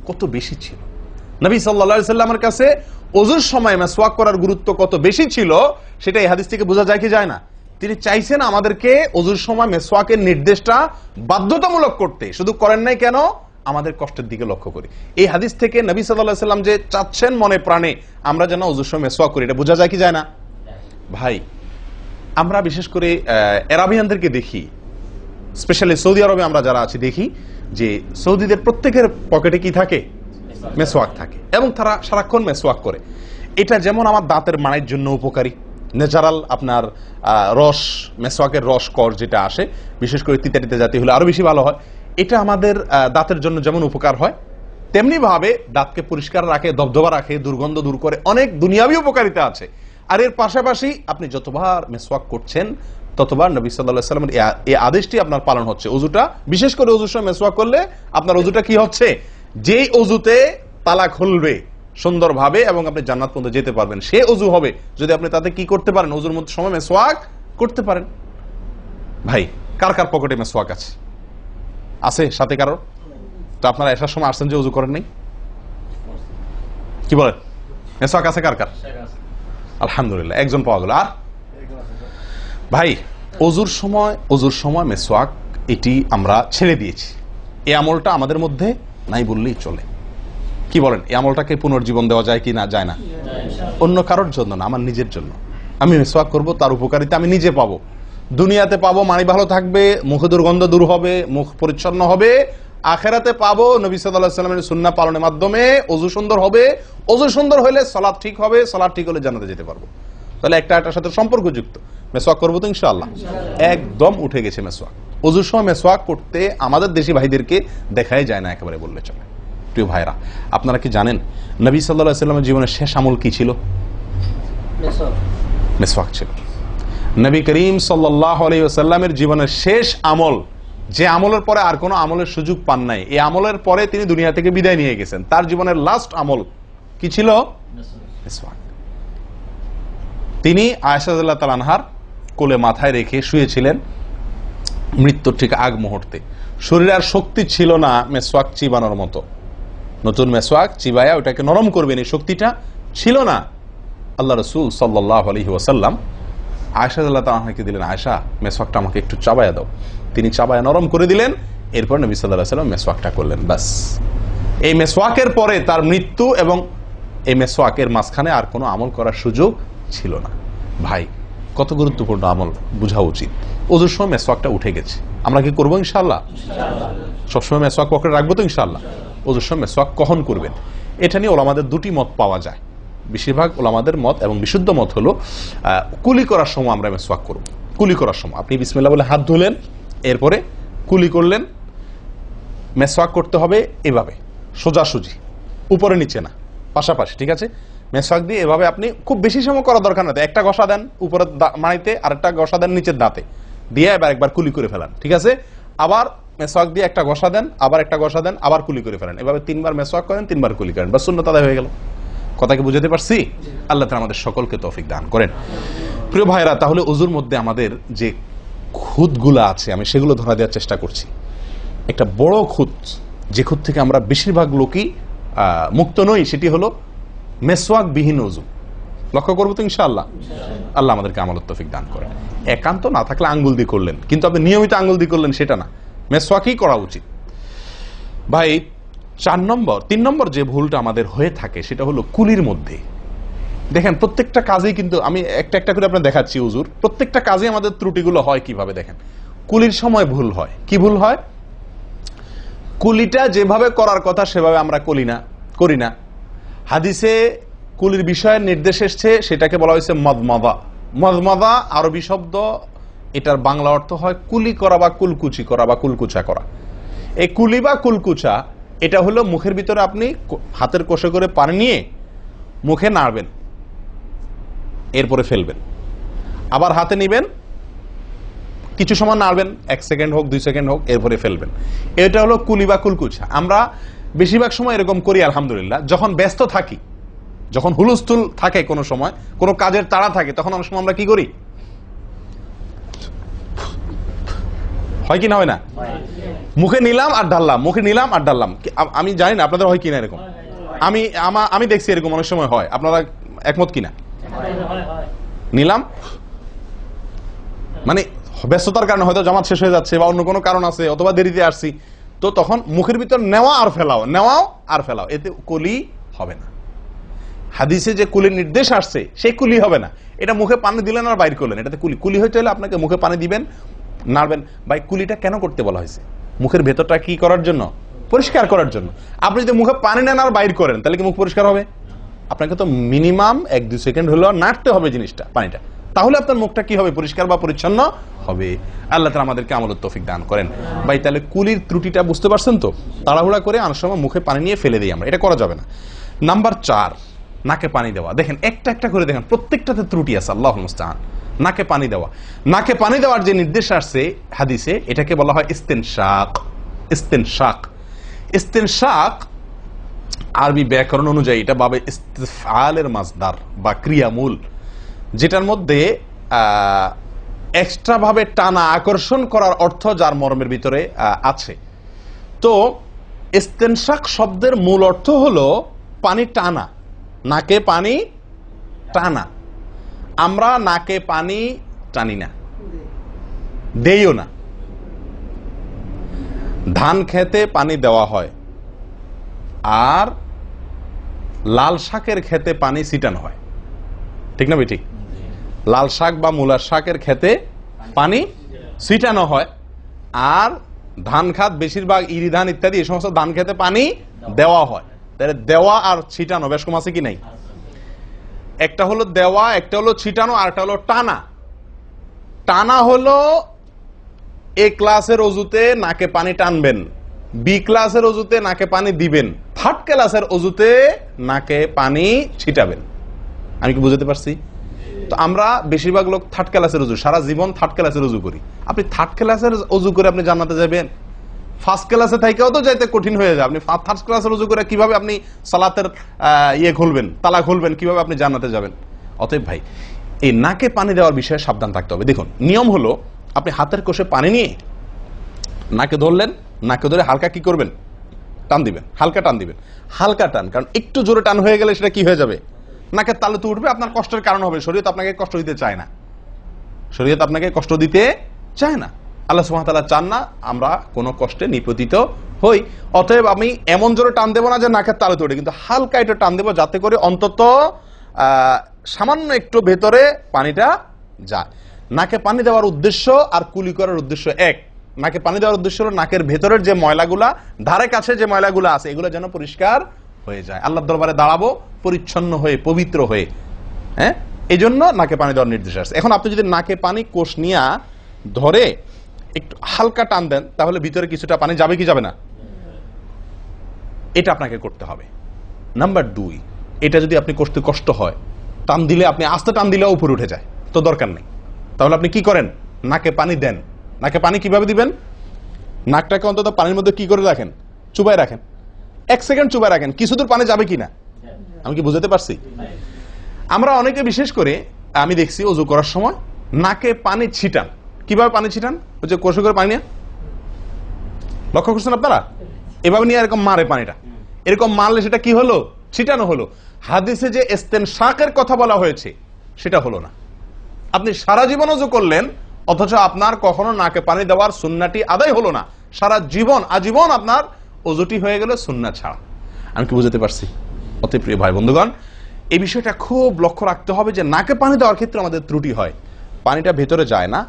কত বেশি ছিল। নবী সাল্লাল্লাহু আলাইহি ওয়াসাল্লামের কাছে অজুর সময় মিসওয়াক করার গুরুত্ব কত বেশি ছিল, সেটা এই হাদিস থেকে বোঝা যায় কি যায় না? তিনি চাইছেন আমাদেরকে অজুর সময় মিসওয়াকের নির্দেশটা বাধ্যতামূলক করতে। শুধু করেন নাই কেন? আমাদের কষ্টের দিকে লক্ষ্য করি। এই হাদিস থেকে নবী সাল্লাল্লাহু আলাইহি ওয়াসাল্লাম যে চাচ্ছেন মনে প্রাণে আমরা যেন অজুর সময় মিসওয়াক করি, এটা বোঝা যায় কি যায় না? ভাই আমরা বিশেষ করে আরবিয়ানদেরকে দেখি, স্পেশালি সৌদি আরবে আমরা যারা আছি দেখি যে সৌদিদের প্রত্যেকের পকেটে কি থাকে? মিসওয়াক থাকে, এবং তারা সারাক্ষণ মিসওয়াক করে। এটা যেমন আমার দাঁতের মাড়ির জন্য উপকারী, ন্যাচারাল আপনার রস, মিসওয়াকের রস কর যেটা আসে, বিশেষ করে তিতাটিতে জাতীয় হলে আরো বেশি ভালো হয়। এটা আমাদের দাঁতের জন্য যেমন উপকার হয়, তেমনি ভাবে দাঁতকে পরিষ্কার রাখে, দবদবা রাখে, দুর্গন্ধ দূর করে, অনেক দুনিয়াবি উপকারিতা আছে। আর এর পাশাপাশি আপনি যতবার মিসওয়াক করছেন ততবার নবী সাল্লাল্লাহু আলাইহি ওয়াসাল্লামের এই আদেশটি আপনার পালন হচ্ছে। অজুটা, বিশেষ করে অজুর সময় মিসওয়াক করলে আপনার অজুটা কি হচ্ছে? যেই অজুতে তালা খুলবে সুন্দরভাবে এবং আপনি জান্নাত পর্যন্ত যেতে পারবেন, সে অজু হবে যদি আপনি তাতে কি করতে পারেন? অজুর মধ্যে সময় মিসওয়াক করতে পারেন। ভাই কার কার পকেটে মিসওয়াক আছে? আছে সাথে কারো? তো আপনারা এসার সময় আসছেন যে অজু করেন নাই? কি বলেন? মিসওয়াক আছে কার কার? আলহামদুলিল্লাহ, একজন পাওয়া গেল। আর ভাই অজুর সময় মিসওয়াক, এটি আমরা ছেড়ে দিয়েছি। এই আমলটা আমাদের মধ্যে নাই বললেই চলে। কি বলেন? এই আমলটাকে পুনর্জীবন দেওয়া যায় কি না? যায় না? অন্য কারোর জন্য না, আমার নিজের জন্য। আমি মেসওয়াক করব, তার উপকারিতা আমি নিজে পাবো, দুনিয়াতে পাবো মানি ভালো থাকবে, মুখে দুর্গন্ধ দূর হবে, মুখ পরিচ্ছন্ন হবে, আখেরাতে পাবো নবী সাল্লাল্লাহু আলাইহি ওয়াসাল্লামের সুন্নাহ পালনের মাধ্যমে অজু সুন্দর হবে, অজু সুন্দর হলে সালাত ঠিক হবে, সালাত ঠিক হলে জান্নাতে যেতে পারবো। তাহলে একটা একটার সাথে সম্পর্কযুক্ত। মেসওয়াক করবো তো ইনশাআল্লাহ? একদম উঠে গেছে মেসওয়াক। অজুর সময় মেসওয়াক করতে আমাদের দেশি ভাইদেরকে দেখাই যায় না একেবারে বললে চলে। প্রিয় ভাইরা, আপনারা কি জানেন নবী সাল্লাল্লাহু আলাইহি ওয়াসাল্লামের জীবনের শেষ আমল কি ছিল? মেসওয়াক ছিল। নবী করিম সাল্লাল্লাহু আলাইহি ওয়াসাল্লামের জীবনের শেষ আমল, যে আমলের পরে আর কোনো আমলের সুযোগ পান নাই, এই আমলের পরে তিনি দুনিয়া থেকে বিদায় নিয়ে গেছেন, তার জীবনের লাস্ট আমল কি ছিল? মেসওয়াক। তিনি আয়েশা রাদিয়াল্লাহু তাআলা আনহার কোলে মাথায় রেখে শুয়েছিলেন মৃত্যুর ঠিক আগ মুহূর্তে। শরীরে আর শক্তি ছিল না মেসওয়াক চিবানোর মতো, নতুন মেসওয়াক চিবায়া ওটাকে নরম করবেন এই শক্তিটা ছিল না। আল্লাহ রাসূল সাল্লাল্লাহু আলাইহি ওয়াসাল্লাম আয়েশা রাদিয়াল্লাহু তাআলা আনহাকে দিলেন, আয়েশা মেসওয়াকটা আমাকে একটু চাবায়া দাও। তিনি চাবায়া নরম করে দিলেন, এরপর নবী সাল্লাল্লাহু আলাইহি ওয়াসাল্লাম মেসওয়াকটা করলেন। বাস, এই মেসওয়াকের পরে তার মৃত্যু এবং এই মেসওয়াকের মাঝখানে আর কোনো আমল করার সুযোগ ছিল না। ভাই, কত গুরুত্বপূর্ণ আমল বোঝা উচিত। ওজুর সময় মেসওয়াকটা উঠে গেছে, আমরা কি করবো ইনশাআল্লাহ? সবসময় মেসওয়াক পকেটে রাখবো তো ইনশাআল্লাহ? ওজুর সময় মেসওয়াক কখন করবেন, এটা নিয়ে ওলামাদের দুটি মত পাওয়া যায়। বেশিরভাগ ওলামাদের মত এবং বিশুদ্ধ মত হলো কুলি করার সময় আমরা মেসওয়াক করব। কুলি করার সময় আপনি বিসমিল্লাহ বলে হাত ধুলেন, এরপরে কুলি করলেন। মেসওয়াক করতে হবে এভাবে, সোজাসুজি, উপরে নিচে না, পাশাপাশি, ঠিক আছে? মেসওয়াক দিয়ে এভাবে আপনি খুব বেশি সময় করার দরকার না, একটা ঘষা দেন উপরের মাড়িতে, আরেকটা ঘষা দেন নিচের দাঁতে, দিয়ে এবার একবার কুলি করে ফেলান, ঠিক আছে? আবার মেসওয়াক দিয়ে একটা ঘষা দেন, আবার একটা ঘষা দেন, আবার কুলি করে ফেলেন। এভাবে 3 বার মেসওয়াক করেন, 3 বার কুলি করেন, বা সুন্নাত আদায় হয়ে গেল। কথা কি বুঝাতে পারছি? আল্লাহ তাআলা আমাদের সকলকে তৌফিক দান করেন। প্রিয় ভাইরা, তাহলে ওযুর মধ্যে আমাদের যে খুঁতগুলো আছে আমি সেগুলো ধরা দেওয়ার চেষ্টা করছি। একটা বড় খুঁত, যে খুঁত থেকে আমরা বেশিরভাগ লোকই মুক্ত নই, সেটি হলো মেসওয়াক বিহীন ওযু। লক্ষ্য করবো তো ইনশাআল্লাহ? আল্লাহ আমাদেরকে আমলের তৌফিক দান করেন। একান্ত না থাকলে আঙ্গুল দিয়ে করলেন, কিন্তু আপনি নিয়মিত আঙ্গুল দিয়ে করলেন সেটা না, মেসওয়াকই করা উচিত। ভাই, 3 নম্বর যে ভুলটা আমাদের হয়ে থাকে সেটা হলো কুলির মধ্যে। দেখেন, প্রত্যেকটা কাজেই কিন্তু আমি একটা একটা করে আপনার দেখাচ্ছি ওযুর, প্রত্যেকটা কাজে আমাদের ত্রুটিগুলো হয় কিভাবে দেখেন। কুলির সময় ভুল হয়। কি ভুল হয়? কুলিটা যেভাবে করার কথা সেভাবে আমরা করি না। হাদিসে কুলির বিষয়ের নির্দেশ এসেছে, সেটাকে বলা হয়েছে মদমাদা। মদমাদা আরবি শব্দ, এটার বাংলা অর্থ হয় কুলি করা বা কুলকুচি করা বা কুলকুচা করা। এই কুলি বা কুলকুচা এটা হলো মুখের ভিতরে আপনি হাতের কষে করে পানি নিয়ে মুখে নাড়বেন, এরপরে ফেলবেন, আবার হাতে নিবেন, কিছু সময় নাড়বেন, 1 সেকেন্ড হোক 2 সেকেন্ড হোক, এরপরে ফেলবেন। এটা হলো কুলি বা কুলকুচা। আমরা বেশিরভাগ সময় এরকম করি আলহামদুলিল্লাহ। যখন ব্যস্ত থাকি, যখন হুলস্থুল থাকে, কোনো সময় কোনো কাজের তাড়া থাকে, তখন অনেক সময় আমরা কি করি? হয় কি না হয় না? মুখে নিলাম আর ঢাললাম, মুখে নিলাম আর ঢাললাম। আমি জানি না আপনাদের হয় কিনা এরকম। আমি দেখছি এরকম অনেক সময় হয়। আপনারা একমত কিনা? নিলাম মানে ব্যস্ততার কারণে, হয়তো জামাত শেষ হয়ে যাচ্ছে বা অন্য কোনো কারণ আছে, অথবা দেরিতে আসছি, তো তখন মুখের ভিতর নেওয়া আর ফেলাও, নেওয়াও আর ফেলাও, এতে কুলি হবে না। হাদিসে যে কুলির নির্দেশ আসছে সেই কুলি হবে না। এটা মুখে পানি দিলেন আর বাইর করলেন, এটাতে কুলি হইতে হলে আপনাকে মুখে পানি দিবেন, নাড়বেন। ভাই, কুলিটা কেন করতে বলা হয়েছে? মুখের ভেতরটা কি করার জন্য? পরিষ্কার করার জন্য। আপনি যদি মুখে পানি নেন আর বাইর করেন, তাহলে কি মুখ পরিষ্কার হবে? আপনাকে তো মিনিমাম 1-2 সেকেন্ড হলেও নাড়তে হবে জিনিসটা, পানিটা, তাহলে আপনার মুখটা কি হবে? পরিষ্কার বা পরিচ্ছন্ন হবে। আল্লাহ তাআলা আমাদেরকে আমলের তৌফিক দান করেন। ভাই, তাহলে কুলির ত্রুটিটা বুঝতে পারছেন তো? তাড়াহুড়া করে অনেক সময় মুখে পানি নিয়ে ফেলে দিই আমরা, এটা করা যাবে না। নাম্বার 4, নাকে পানি দেওয়া। দেখেন, একটা একটা করে দেখেন, প্রত্যেকটাতে ত্রুটি আছে। আল্লাহুল মুস্তাআন। নাকে পানি দেওয়া, নাকে পানি দেওয়ার যে নির্দেশ আসছে হাদিসে, এটাকে বলা হয় ইস্তেনশাক। ইস্তেনশাক, ইস্তেনশাক আরবি ব্যাকরণ অনুযায়ী এটা বাবে ইস্তিফআলের মাসদার বা ক্রিয়ামূল, যেটার মধ্যে এক্সট্রা ভাবে টানা, আকর্ষণ করার অর্থ যার মর্মের ভিতরে আছে। তো ইস্তেনশাক শব্দের মূল অর্থ হলো পানি টানা, নাকে পানি টানা। আমরা নাকে পানি টানি না, দেইও না। ধান খেতে পানি দেওয়া হয়, আর লাল শাকের খেতে পানি ছিটানো হয়, ঠিক না বেঠিক? লাল শাক বা মূলার শাকের ক্ষেতে পানি ছিটানো হয়, আর ধান খাত বেশিরভাগ ইরি ধান ইত্যাদি এই সমস্ত ধান খেতে পানি দেওয়া হয়। তাহলে দেওয়া আর ছিটানো বেশ কম আছে কি নাই? একটা হলো দেওয়া, একটা হলো ছিটানো, আর একটা হলো টানা। টানা হলো এ ক্লাসের অজুতে নাকে পানি টানবেন, বি ক্লাসের অজুতে নাকে পানি দিবেন, থার্ড ক্লাসের অজুতে নাকে পানি ছিটাবেন। আমি কি বুঝতে পারছি? তো আমরা বেশিরভাগ লোক থার্ড ক্লাসের অজু, সারা জীবন থার্ড ক্লাসের অজু করি। আপনি থার্ড ক্লাসের অজু করে আপনি জান্নাতে যাবেন? ফার্স্ট ক্লাসে থাকেও তো যাইতে কঠিন হয়ে যায়। আপনি থার্ড ক্লাসের অজু করে কিভাবে আপনি সালাতের ইয়ে খুলবেন, তালা খুলবেন, কিভাবে আপনি জান্নাতে যাবেন? অতএব ভাই, এই নাকে পানি দেওয়ার বিষয়ে সাবধান থাকতে হবে। দেখুন, নিয়ম হলো আপনি হাতের কোষে পানি নিয়ে নাকে ধরলেন, নাকে ধরে হালকা কি করবেন? টান দিবেন, হালকা টান দিবেন, হালকা টান। কারণ একটু জোরে টান হয়ে গেলে সেটা কি হয়ে যাবে? নাকের তালুতে উঠবে, আপনার কষ্টের কারণ হবে। শরীয়ত আপনাকে কষ্ট দিতে চায় না, শরীয়ত আপনাকে কষ্ট দিতে চায় না। আল্লাহ সুবহানাহু ওয়া তাআলা চান না আমরা কোনো কষ্টে নিপতিত হই। অতএব আমি এমন জোরে টান দেবো না যে নাকের তালুতে উঠে, কিন্তু হালকা একটু টান দেবো যাতে করে অন্তত সামান্য একটু ভেতরে পানিটা যায়। নাকে পানি দেওয়ার উদ্দেশ্য আর কুলি করার উদ্দেশ্য এক। নাকে পানি দেওয়ার উদ্দেশ্য হলো নাকের ভেতরের যে ময়লাগুলা, ধারে কাছে যে ময়লাগুলা আছে, এগুলো যেন পরিষ্কার হয়ে যায়। আল্লাহর দরবারে দাঁড়াবো পরিচ্ছন্ন হয়ে, পবিত্র হয়ে। হ্যাঁ, এই জন্য নাকে পানি দেওয়ার নির্দেশ আছে। এখন আপনি যদি নাকে পানি কোষ নিয়ে ধরে একটু হালকা টান দেন, তাহলে ভিতরে কিছুটা পানি যাবে কি যাবে না? এটা আপনাকে করতে হবে। নাম্বার 2, এটা যদি আপনি করতে কষ্ট হয়, টান দিলে, আপনি আস্তে টান দিলেও উপরে উঠে যায়, তো দরকার নেই। তাহলে আপনি কি করেন? নাকে পানি দেন। নাকে পানি কিভাবে দিবেন? নাকটাকে অন্তত পানির মধ্যে কি করে রাখেন? চুবাই রাখেন, 1 সেকেন্ড চুবাই রাখেন, কিছু দূর পানি যাবে কিনা। আমি কি বুঝতে পারছি? আমরা অনেকে বিশেষ করে আমি দেখছি ওযু করার সময় নাকে পানি ছিটান। কিভাবে পানি ছিটান? ওই যে কষে করে পানি নিয়ে, লক্ষ্য করছেন আপনারা? এভাবে নিয়ে এরকম মারে পানিটা, এরকম মারলে সেটা কি হলো? ছিটানো হলো। হাদিসে যে ইস্তেনশাকের কথা বলা হয়েছে সেটা হলো না। আপনি সারা জীবন ওযু করলেন, অথচ আপনার কখনো নাকে পানি দেওয়ার সুন্নাহটি আদায় হলো না। সারা জীবন, আজীবন আপনার ওযুটি হয়ে গেল সুন্নাহ ছাড়া। আমি কি বুঝতে পারছি? অতি প্রিয় ভাই বন্ধুগণ, এই বিষয়টা খুব লক্ষ্য রাখতে হবে যে নাকে পানি দেওয়ার ক্ষেত্রে আমাদের ত্রুটি হয়, পানিটা ভেতরে যায় না।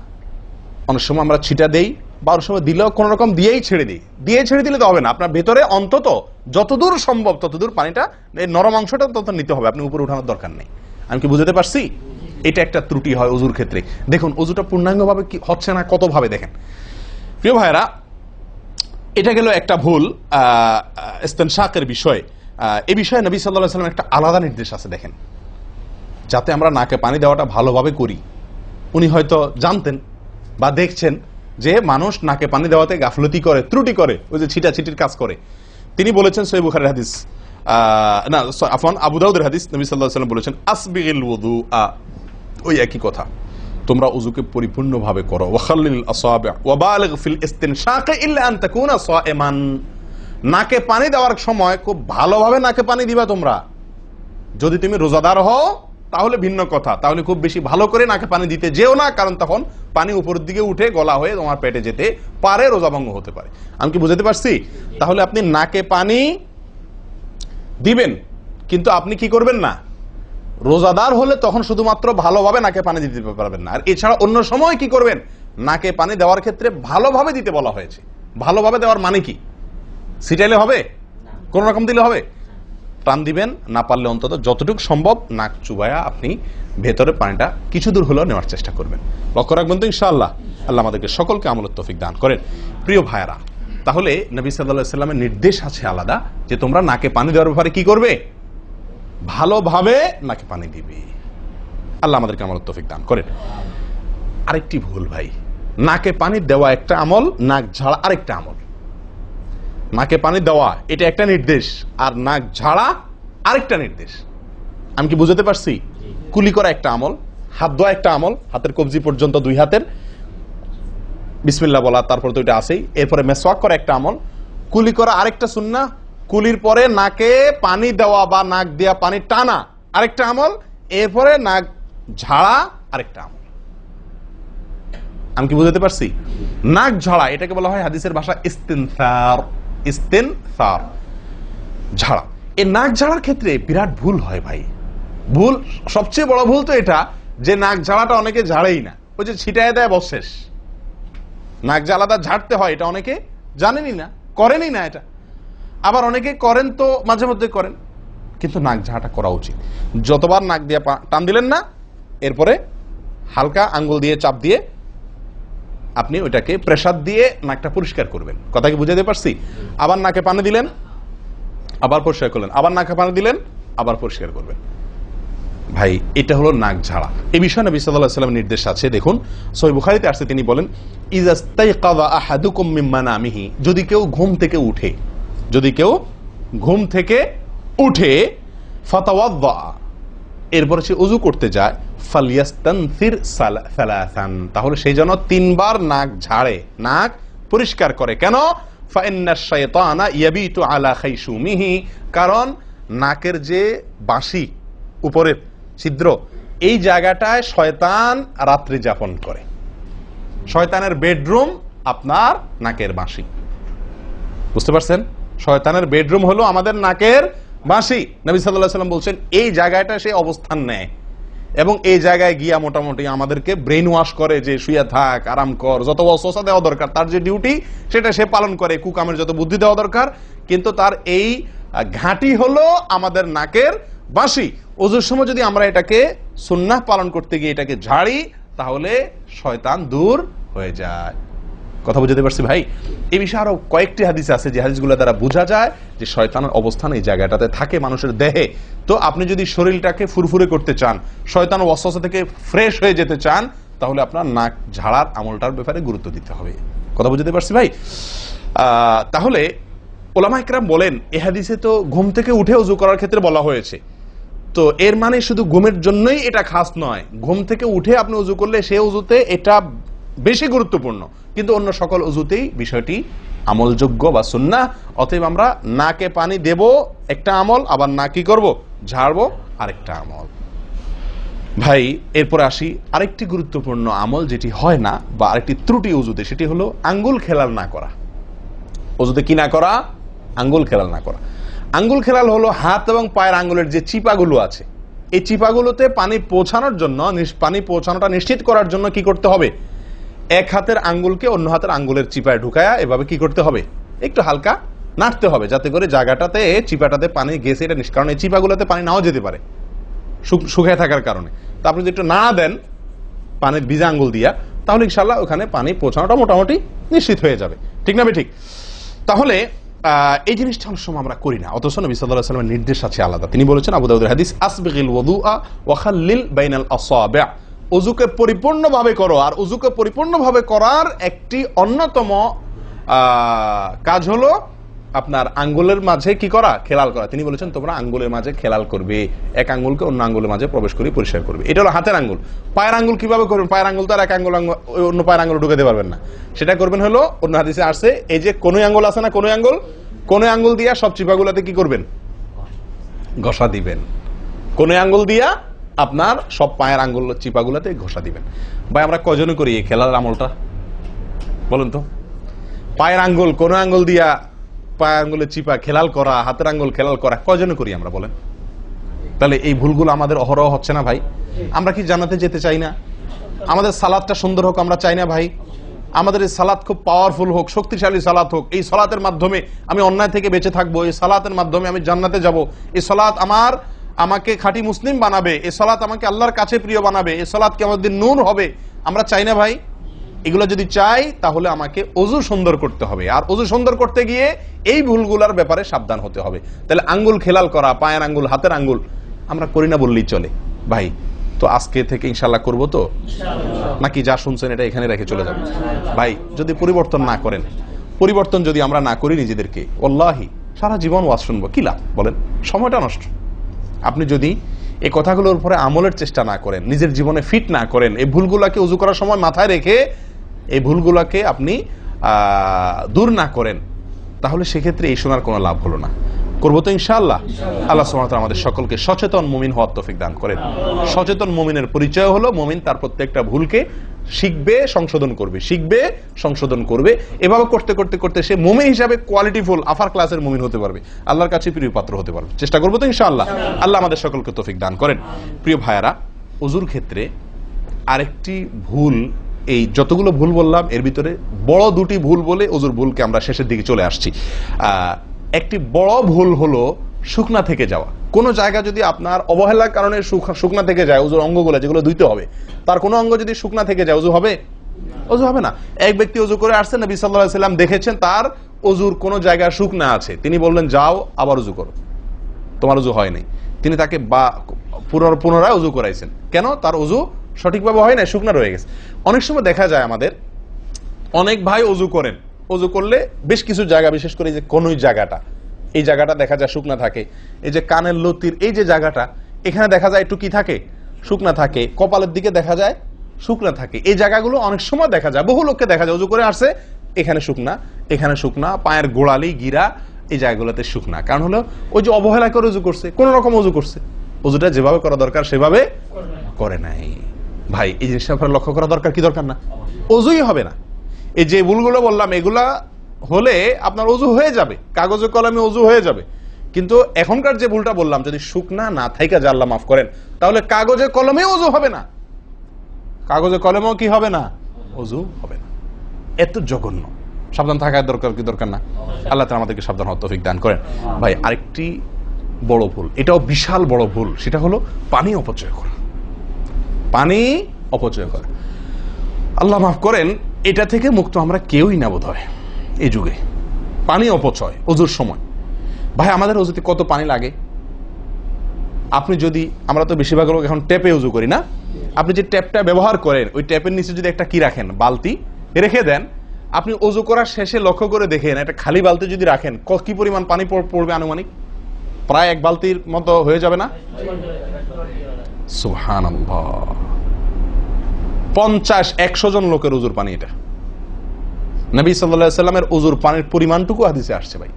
অনেক সময় আমরা ছিটা দেই, বা অনেক সময় দিলেও কোন রকম দিয়েই ছেড়ে দিই। দিয়ে ছেড়ে দিলে তো হবে না, আপনার ভেতরে অন্তত যতদূর সম্ভব ততদূর পানিটা, এই নরম অংশটা তত নিতে হবে, আপনি উপরে উঠানোর দরকার নেই। আমি কি বুঝতে পারছি? এটা একটা ত্রুটি হয় ওযুর ক্ষেত্রে। দেখুন, ওযুটা পূর্ণাঙ্গভাবে কি হচ্ছে না, কত ভাবে দেখেন। প্রিয় ভাইরা, এটা গেল একটা ভুল ইস্তেনশাকের বিষয়। এই বিষয়ে নবী সাল্লাল্লাহু আলাইহি ওয়াসাল্লাম একটা আলাদা নির্দেশ আছে দেখেন, যাতে আমরা নাকে পানি দেওয়াটা ভালোভাবে করি। উনি হয়তো জানতেন বা দেখছেন যে মানুষ নাকে পানি দেওয়াতে গাফলতি করে, ত্রুটি করে, ওই যে ছিটাছিটির কাজ করে। তিনি বলেছেন, সহিহ বুখারীর হাদিস, না আফওয়ান আবু দাউদের হাদিস, নবী সাল্লাল্লাহু আলাইহি ওয়াসাল্লাম বলেছেন, আসবিগিল ওযুআ, ওই একই কথা, তোমরা ওযুকে পরিপূর্ণভাবে করো। ওয়াখাল্লিল আসাবি' ওয়া বালিগ ফিল ইস্তিনশাকি ইল্লা আন তাকুনা সাইমান। নাকে পানি দেওয়ার সময় খুব ভালোভাবে নাকে পানি দিবা তোমরা। যদি তুমি রোজাদার হও তাহলে ভিন্ন কথা, তাহলে খুব বেশি ভালো করে নাকে পানি দিতে যেও না, কারণ তখন পানি উপরের দিকে উঠে গলা হয়ে তোমার পেটে যেতে পারে, রোজা ভঙ্গ হতে পারে। আমি কি বুঝতে পারছি? তাহলে আপনি নাকে পানি দিবেন, কিন্তু আপনি কি করবেন না, রোজাদার হলে তখন শুধুমাত্র ভালোভাবে নাকে পানি দিতে পারবেন না। আর এছাড়া অন্য সময় কি করবেন? নাকে পানি দেওয়ার ক্ষেত্রে ভালোভাবে দিতে বলা হয়েছে। ভালোভাবে দেওয়ার মানে কি? ছিটাইলে হবে? কোন রকম দিলে হবে? টান দিবেন, না পারলে অন্তত যতটুকু সম্ভব নাক চুবায়া আপনি ভেতরে পানিটা কিছু দূর হলেও নেওয়ার চেষ্টা করবেন। লক্ষ্য রাখবেন তো ইনশাআল্লাহ। আল্লাহ আমাদেরকে সকলকে আমলের তৌফিক দান করেন। প্রিয় ভাইরা, তাহলে নবী সাল্লাল্লাহু আলাইহি ওয়াসাল্লামের নির্দেশ আছে আলাদা, যে তোমরা নাকে পানি দেওয়ার ব্যাপারে কি করবে? ভালোভাবে নাকে পানি দিবে। আল্লাহ আমাদেরকে আমলের তৌফিক দান করেন। আরেকটি ভুল ভাই, নাকে পানি দেওয়া একটা আমল, নাক ঝাড়া আরেকটা আমল। নাকে পানি দেওয়া এটা একটা নির্দেশ, আর নাক ঝাড়া আরেকটা নির্দেশ। আমি কি বুঝতে পারছি? কুলি করা একটা আমল, হাত ধোয়া একটা আমল, হাতের কবজি পর্যন্ত 2 হাতের বিসমিল্লাহ বলা, তারপর তো এটা আছেই। এরপরে মেসওয়াক করা একটা আমল, কুলি করা আরেকটা সুন্নাহ, কুলির পরে নাকে পানি দেওয়া বা নাক দিয়া পানি টানা আরেকটা আমল, এরপরে নাক ঝাড়া আরেকটা আমল। আমি কি বুঝতে পারছি? নাক ঝাড়া এটাকে বলা হয় হাদিসের ভাষা ইস্তিনসার। ইস্তিনসার, ঝাড়া। এই নাক ঝাড়ার ক্ষেত্রে বিরাট ভুল হয় ভাই। ভুল, সবচেয়ে বড় ভুল তো এটা যে নাক ঝাড়াটা অনেকে ঝাড়েই না, ওই যে ছিটায় দেয় বশেষ, নাক যে আলাদা ঝাড়তে হয় এটা অনেকে জানেনই না, করেনই না এটা। আবার অনেকে করেন তো মাঝে মধ্যে করেন, কিন্তু নাক ঝাড়াটা করা উচিত। যতবার নাক দিয়ে টান দিলেন না, এরপরে হালকা আঙ্গুল দিয়ে চাপ দিয়ে আপনি ওইটাকে প্রেসার দিয়ে নাকটা পরিষ্কার করবেন। কথা কি বুঝাতে পারছি? আবার নাকে পানি দিলেন, আবার পরিষ্কার করলেন, আবার নাকে পানি দিলেন, আবার পরিষ্কার করবেন। ভাই এটা হলো নাক ঝাড়া। এই বিষয়ে নবী সাল্লাল্লাহু আলাইহি ওয়াসাল্লামের নির্দেশ আছে। দেখুন সহিহ বুখারীতে আসছে, তিনি বলেন ইযাস্তাইকাযা আহাদুকুম মিন মানামিহি, যদি কেউ ঘুম থেকে উঠে, যদি কেউ ঘুম থেকে উঠে ফাতাওয়াদ্দা, এরপরে সে ওযু করতে যায়, ফালিয়াস্তানসির সালাসান, তাহলে সেই জন্য 3 বার নাক ঝাড়ে, নাক পরিষ্কার করে। কেন? ফাইন্নাশ শাইতানা ইয়াবিতু আলা খাইশুমিহি, কারণ নাকের যে বাঁশি উপরের ছিদ্র, এই জায়গাটায় শয়তান রাত্রি যাপন করে। শয়তানের বেডরুম আপনার নাকের বাঁশি, বুঝতে পারছেন? শয়তানের বেডরুম হলো আমাদের নাকের বাঁশি। নবী সাল্লাল্লাহু আলাইহি ওয়াসাল্লাম বলছেন এই জায়গাটা সে অবস্থান নেয় এবং এই জায়গায় গিয়া মোটামুটি আমাদেরকে ব্রেন ওয়াশ করে, যে শুয়ে থাক, আরাম কর, যত ওয়াসওয়াসা দেওয়া দরকার, তার যে ডিউটি সেটা সে পালন করে, কুকামের যত বুদ্ধি দেওয়া দরকার, কিন্তু তার এই ঘাঁটি হলো আমাদের নাকের বাঁশি। ওযুর সময় যদি আমরা এটাকে সুন্নাহ পালন করতে গিয়ে এটাকে ঝাড়ি, তাহলে শয়তান দূর হয়ে যায়। কথা বুঝতে পারছি ভাই? এই বিষয়ে আরো কয়েকটি হাদিস আছে, যে হাদিসগুলো দ্বারা বোঝা যায় যে শয়তানের অবস্থান এই জায়গাটাতে থাকে মানুষের দেহে। তো আপনি যদি শরীরটাকে ফুরফুরে করতে চান, শয়তান ওয়াসওয়াসা থেকে ফ্রেশ হয়ে যেতে চান, তাহলে আপনার নাক ঝাড়ার আমলটার ব্যাপারে গুরুত্ব দিতে হবে। কথা বুঝতে পারছি ভাই? তাহলে উলামা ইকরাম বলেন এই হাদিসে তো ঘুম থেকে উঠে ওযু করার ক্ষেত্রে বলা হয়েছে, তো এর মানে শুধু ঘুমের জন্যই এটা খাস নয়, ঘুম থেকে উঠে আপনি ওযু করলে সে ওযুতে এটা বেশি গুরুত্বপূর্ণ, কিন্তু অন্য সকল ওযুতেই বিষয়টি আমলযোগ্য বা সুন্নাহ। অতএব আমরা নাকে পানি দেব একটা আমল, আবার না কি করব, ঝাড়বো আরেকটা আমল। ভাই এরপরে আসি আরেকটি গুরুত্বপূর্ণ আমল যেটি হয় না, বা আরেকটি ত্রুটি ওযুতে, সেটি হলো আঙ্গুল খেলাল না করা। ওযুতে কি না করা? আঙ্গুল খেলাল না করা। আঙ্গুল খেলাল হলো হাত এবং পায়ের আঙ্গুলের যে চিপাগুলো আছে, এই চিপাগুলোতে পানি পৌঁছানোর জন্য, পানি পৌঁছানোটা নিশ্চিত করার জন্য কি করতে হবে? এক হাতের আঙ্গুলকে অন্য হাতের আঙ্গুলের চিপায় ঢুকায়া এভাবে কি করতে হবে? একটু হালকা নাড়তে হবে, যাতে করে জায়গাটাতে চিপাটাতে পানি গেছে এটা নিষ্কারণ। এই চিপাগুলোতে পানি নাও যেতে পারে শুকায় থাকার কারণে। তো আপনি যদি একটু নাড়া দেন পানির ভিজা আঙ্গুল দিয়া, তাহলে ইনশাআল্লাহ ওখানে পানি পৌঁছানোটা মোটামুটি নিশ্চিত হয়ে যাবে। ঠিক না? ঠিক। তাহলে এই জিনিসটা অনেক সময় আমরা করি না, অথচ নবী সাল্লাল্লাহু আলাইহি ওয়াসাল্লামের নির্দেশ আছে আলাদা। তিনি বলেছেন, আবু দাউদের হাদিস, আসবিগিল ওযুআ ওয়া খাল্লিল বাইনাল আসাবি', ওযুকে পরিপূর্ণভাবে করো। আর ওযুকে পরিপূর্ণভাবে করার একটি অন্যতম কাজ হলো আপনার আঙ্গুলের মাঝে কি করা? খেলাল করা। তিনি বলেছেন তোমরা আঙ্গুলের মাঝে খেলাল করবে, এক আঙ্গুলকে অন্য আঙ্গুলের মাঝে প্রবেশ করে পরিষ্কার করবে। এটা হলো হাতের আঙ্গুল। পায়ের আঙ্গুল কিভাবে করবেন? পায়ের আঙ্গুল তো আর এক আঙ্গুল অন্য পায়ের আঙ্গুল ঢুকাতে পারবেন না, সেটা করবেন হলো অন্য হাদিসে আসছে, এই যে কোন আঙ্গুল আছে না, কোন আঙ্গুল দিয়া সব চিপাগুলোতে কি করবেন? ঘষা দিবেন। কোন আঙ্গুল দিয়া আপনার সব পায়ের আঙ্গুল চিপাগুলোতে ঘষা দিবেন। ভাই আমরা কজনে করি এই খেলার আমলটা বলুন তো? পায়ের আঙ্গুল, কোন আঙ্গুল দিয়া পায়ের আঙ্গুলের চিপা খেলাল করা, হাতের আঙ্গুল খেলাল করা, কজনে করি আমরা বলেন? তাহলে এই ভুলগুলো আমাদের অহরহ হচ্ছে না ভাই? আমরা কি জান্নাতে যেতে চাই না? আমাদের সালাতটা সুন্দর হোক আমরা চাই না ভাই? আমাদের এই সালাত খুব পাওয়ারফুল হোক, শক্তিশালী সালাত হোক, এই সালাতের মাধ্যমে আমি অন্যায় থেকে বেঁচে থাকবো, এই সালাতের মাধ্যমে আমি জান্নাতে যাব, এই সালাত আমাকে খাঁটি মুসলিম বানাবে, এই সালাত আমাকে আল্লাহর কাছে প্রিয় বানাবে, এই সালাত কিয়ামতের দিন নূর হবে, আমরা চাই না ভাই? এগুলো যদি চাই তাহলে আমাকে ওযু সুন্দর করতে হবে, আর ওযু সুন্দর করতে গিয়ে এই ভুলগুলোর ব্যাপারে সাবধান হতে হবে। তাহলে আঙ্গুল খেলাল করা, পায়ের আঙ্গুল, হাতের আঙ্গুল আমরা করি না বললেই চলে ভাই। তো আজকে থেকে ইনশাআল্লাহ করবো তো, নাকি যা শুনছেন এটা এখানে রেখে চলে যাবে? ভাই যদি পরিবর্তন না করেন, পরিবর্তন যদি আমরা না করি নিজেদেরকে, ওয়াল্লাহি সারা জীবন ওয়াজ শুনবো, কি লাভ বলেন? সময়টা নষ্ট। আপনি যদি এই কথাগুলোর উপরে আমলের চেষ্টা না করেন, নিজের জীবনে ফিট না করেন, এই ভুলগুলাকে ওযু করার সময় মাথায় রেখে এই ভুলগুলাকে আপনি দূর না করেন, তাহলে সেক্ষেত্রে এই শোনার কোনো লাভ হলো না। করবো তো ইনশাআল্লাহ। আল্লাহ সুবহানাহু ওয়া তাআলা আমাদের সকলকে সচেতন মুমিন হওয়ার তৌফিক দান করেন। সচেতন মুমিনের পরিচয় হলো মুমিন তার প্রত্যেকটা ভুলকে শিখবে, সংশোধন করবে, শিখবে, সংশোধন করবে। এভাবে করতে করতে করতে সে মুমিন হিসাবে কোয়ালিটিফুল আফার ক্লাসের মুমিন হতে পারবে, আল্লাহর কাছে প্রিয় পাত্র হতে পারবে। চেষ্টা করবো তো ইনশাআল্লাহ। আল্লাহ আমাদের সকলকে তৌফিক দান করেন। প্রিয় ভাইয়ারা, ওযুর ক্ষেত্রে আরেকটি ভুল, এই যতগুলো ভুল বললাম এর ভিতরে বড় দুটি ভুল বলে ওজুর ভুলকে আমরা শেষের দিকে চলে আসছি। একটি বড় ভুল হলো শুকনা থেকে যাওয়া। কোনো জায়গা যদি আপনার অবহেলার কারণে শুকনা থেকে যায়, ওজুর অঙ্গগুলো যেগুলো ধুইতে হবে, তার কোনো অঙ্গ যদি শুকনা থেকে যায়, ওজু হবে? ওজু হবে না। এক ব্যক্তি ওজু করে আসছেন, নবী সাল্লাল্লাহু আলাইহি ওয়াসাল্লাম দেখেছেন তার ওজুর কোন জায়গা শুকনা আছে, তিনি বললেন যাও আবার ওজু করো, তোমার ওজু হয়নি। তিনি তাকে পুনরায় ওজু করাইছেন। কেন? তার ওজু সঠিকভাবে হয় না, শুকনা রয়ে গেছে। অনেক সময় দেখা যায় আমাদের অনেক ভাই ওজু করেন, ওজু করলে বেশ কিছু জায়গা, বিশেষ করে যে কোন জায়গাটা, এই জায়গাটা দেখা যায় শুকনা থাকে, এই যে কানের লতির এই যে জায়গাটা, এখানে দেখা যায় একটু কি থাকে, শুকনা থাকে, কপালের দিকে দেখা যায় শুকনা থাকে। এই জায়গাগুলো অনেক সময় দেখা যায়, বহু লোককে দেখা যায় ওজু করে আসছে, এখানে শুকনা, এখানে শুকনা, পায়ের গোড়ালি গিরা এই জায়গাগুলোতে শুকনা। কারণ হলো ওই যে অবহেলা করে ওজু করছে, কোন রকম ওজু করছে, ওজুটা যেভাবে করা দরকার সেভাবে করে নাই। ভাই এই জিনিসটা আপনার লক্ষ্য করা দরকার কি দরকার না? ওজুই হবে না। এই যে ভুলগুলো বললাম এগুলা হলে আপনার ওজু হয়ে যাবে, কাগজে কলমে ওজু হয়ে যাবে। কিন্তু এখনকার যে ভুলটা বললাম, যদি শুকনা না থাইকা যা আল্লাহ মাফ করেন, তাহলে কাগজে কলমে ওজু হবে না, কাগজে কলমেও কি হবে না, ওজু হবে না। এত জঘন্য, সাবধান থাকার দরকার কি দরকার না? আল্লাহ তাআলা আমাদেরকে সাবধান হওয়ার তৌফিক দান করেন। ভাই আরেকটি বড় ভুল, এটাও বিশাল বড় ভুল, সেটা হলো পানি অপচয় করা। পানি অপচয় করা, আল্লাহ মাফ করেন, এটা থেকে মুক্ত আমরা কেউই না বোধ হয় এই যুগে। পানি অপচয় ওজুর সময়, ভাই আমাদের ওজুতে কত পানি লাগে। আপনি যদি, আমরা তো বেশিরভাগ লোক এখন ট্যাপে ওজু করি না, আপনি যে ট্যাপটা ব্যবহার করেন ওই ট্যাপের নিচে যদি একটা কি রাখেন, বালতি রেখে দেন, আপনি ওজু করার শেষে লক্ষ্য করে দেখেন একটা খালি বালতি যদি রাখেন, কি পরিমাণ পানি পড়বে আনুমানিক? প্রায় এক বালতির মতো হয়ে যাবে না? সুবহানাল্লাহ, 50-100 জন লোকের ওজুর পানি এটা। নবী সাল্লাল্লাহু আলাইহি ওয়াসাল্লামের ওজুর পানির পরিমাণটুকু হাদিসে আসছে ভাই।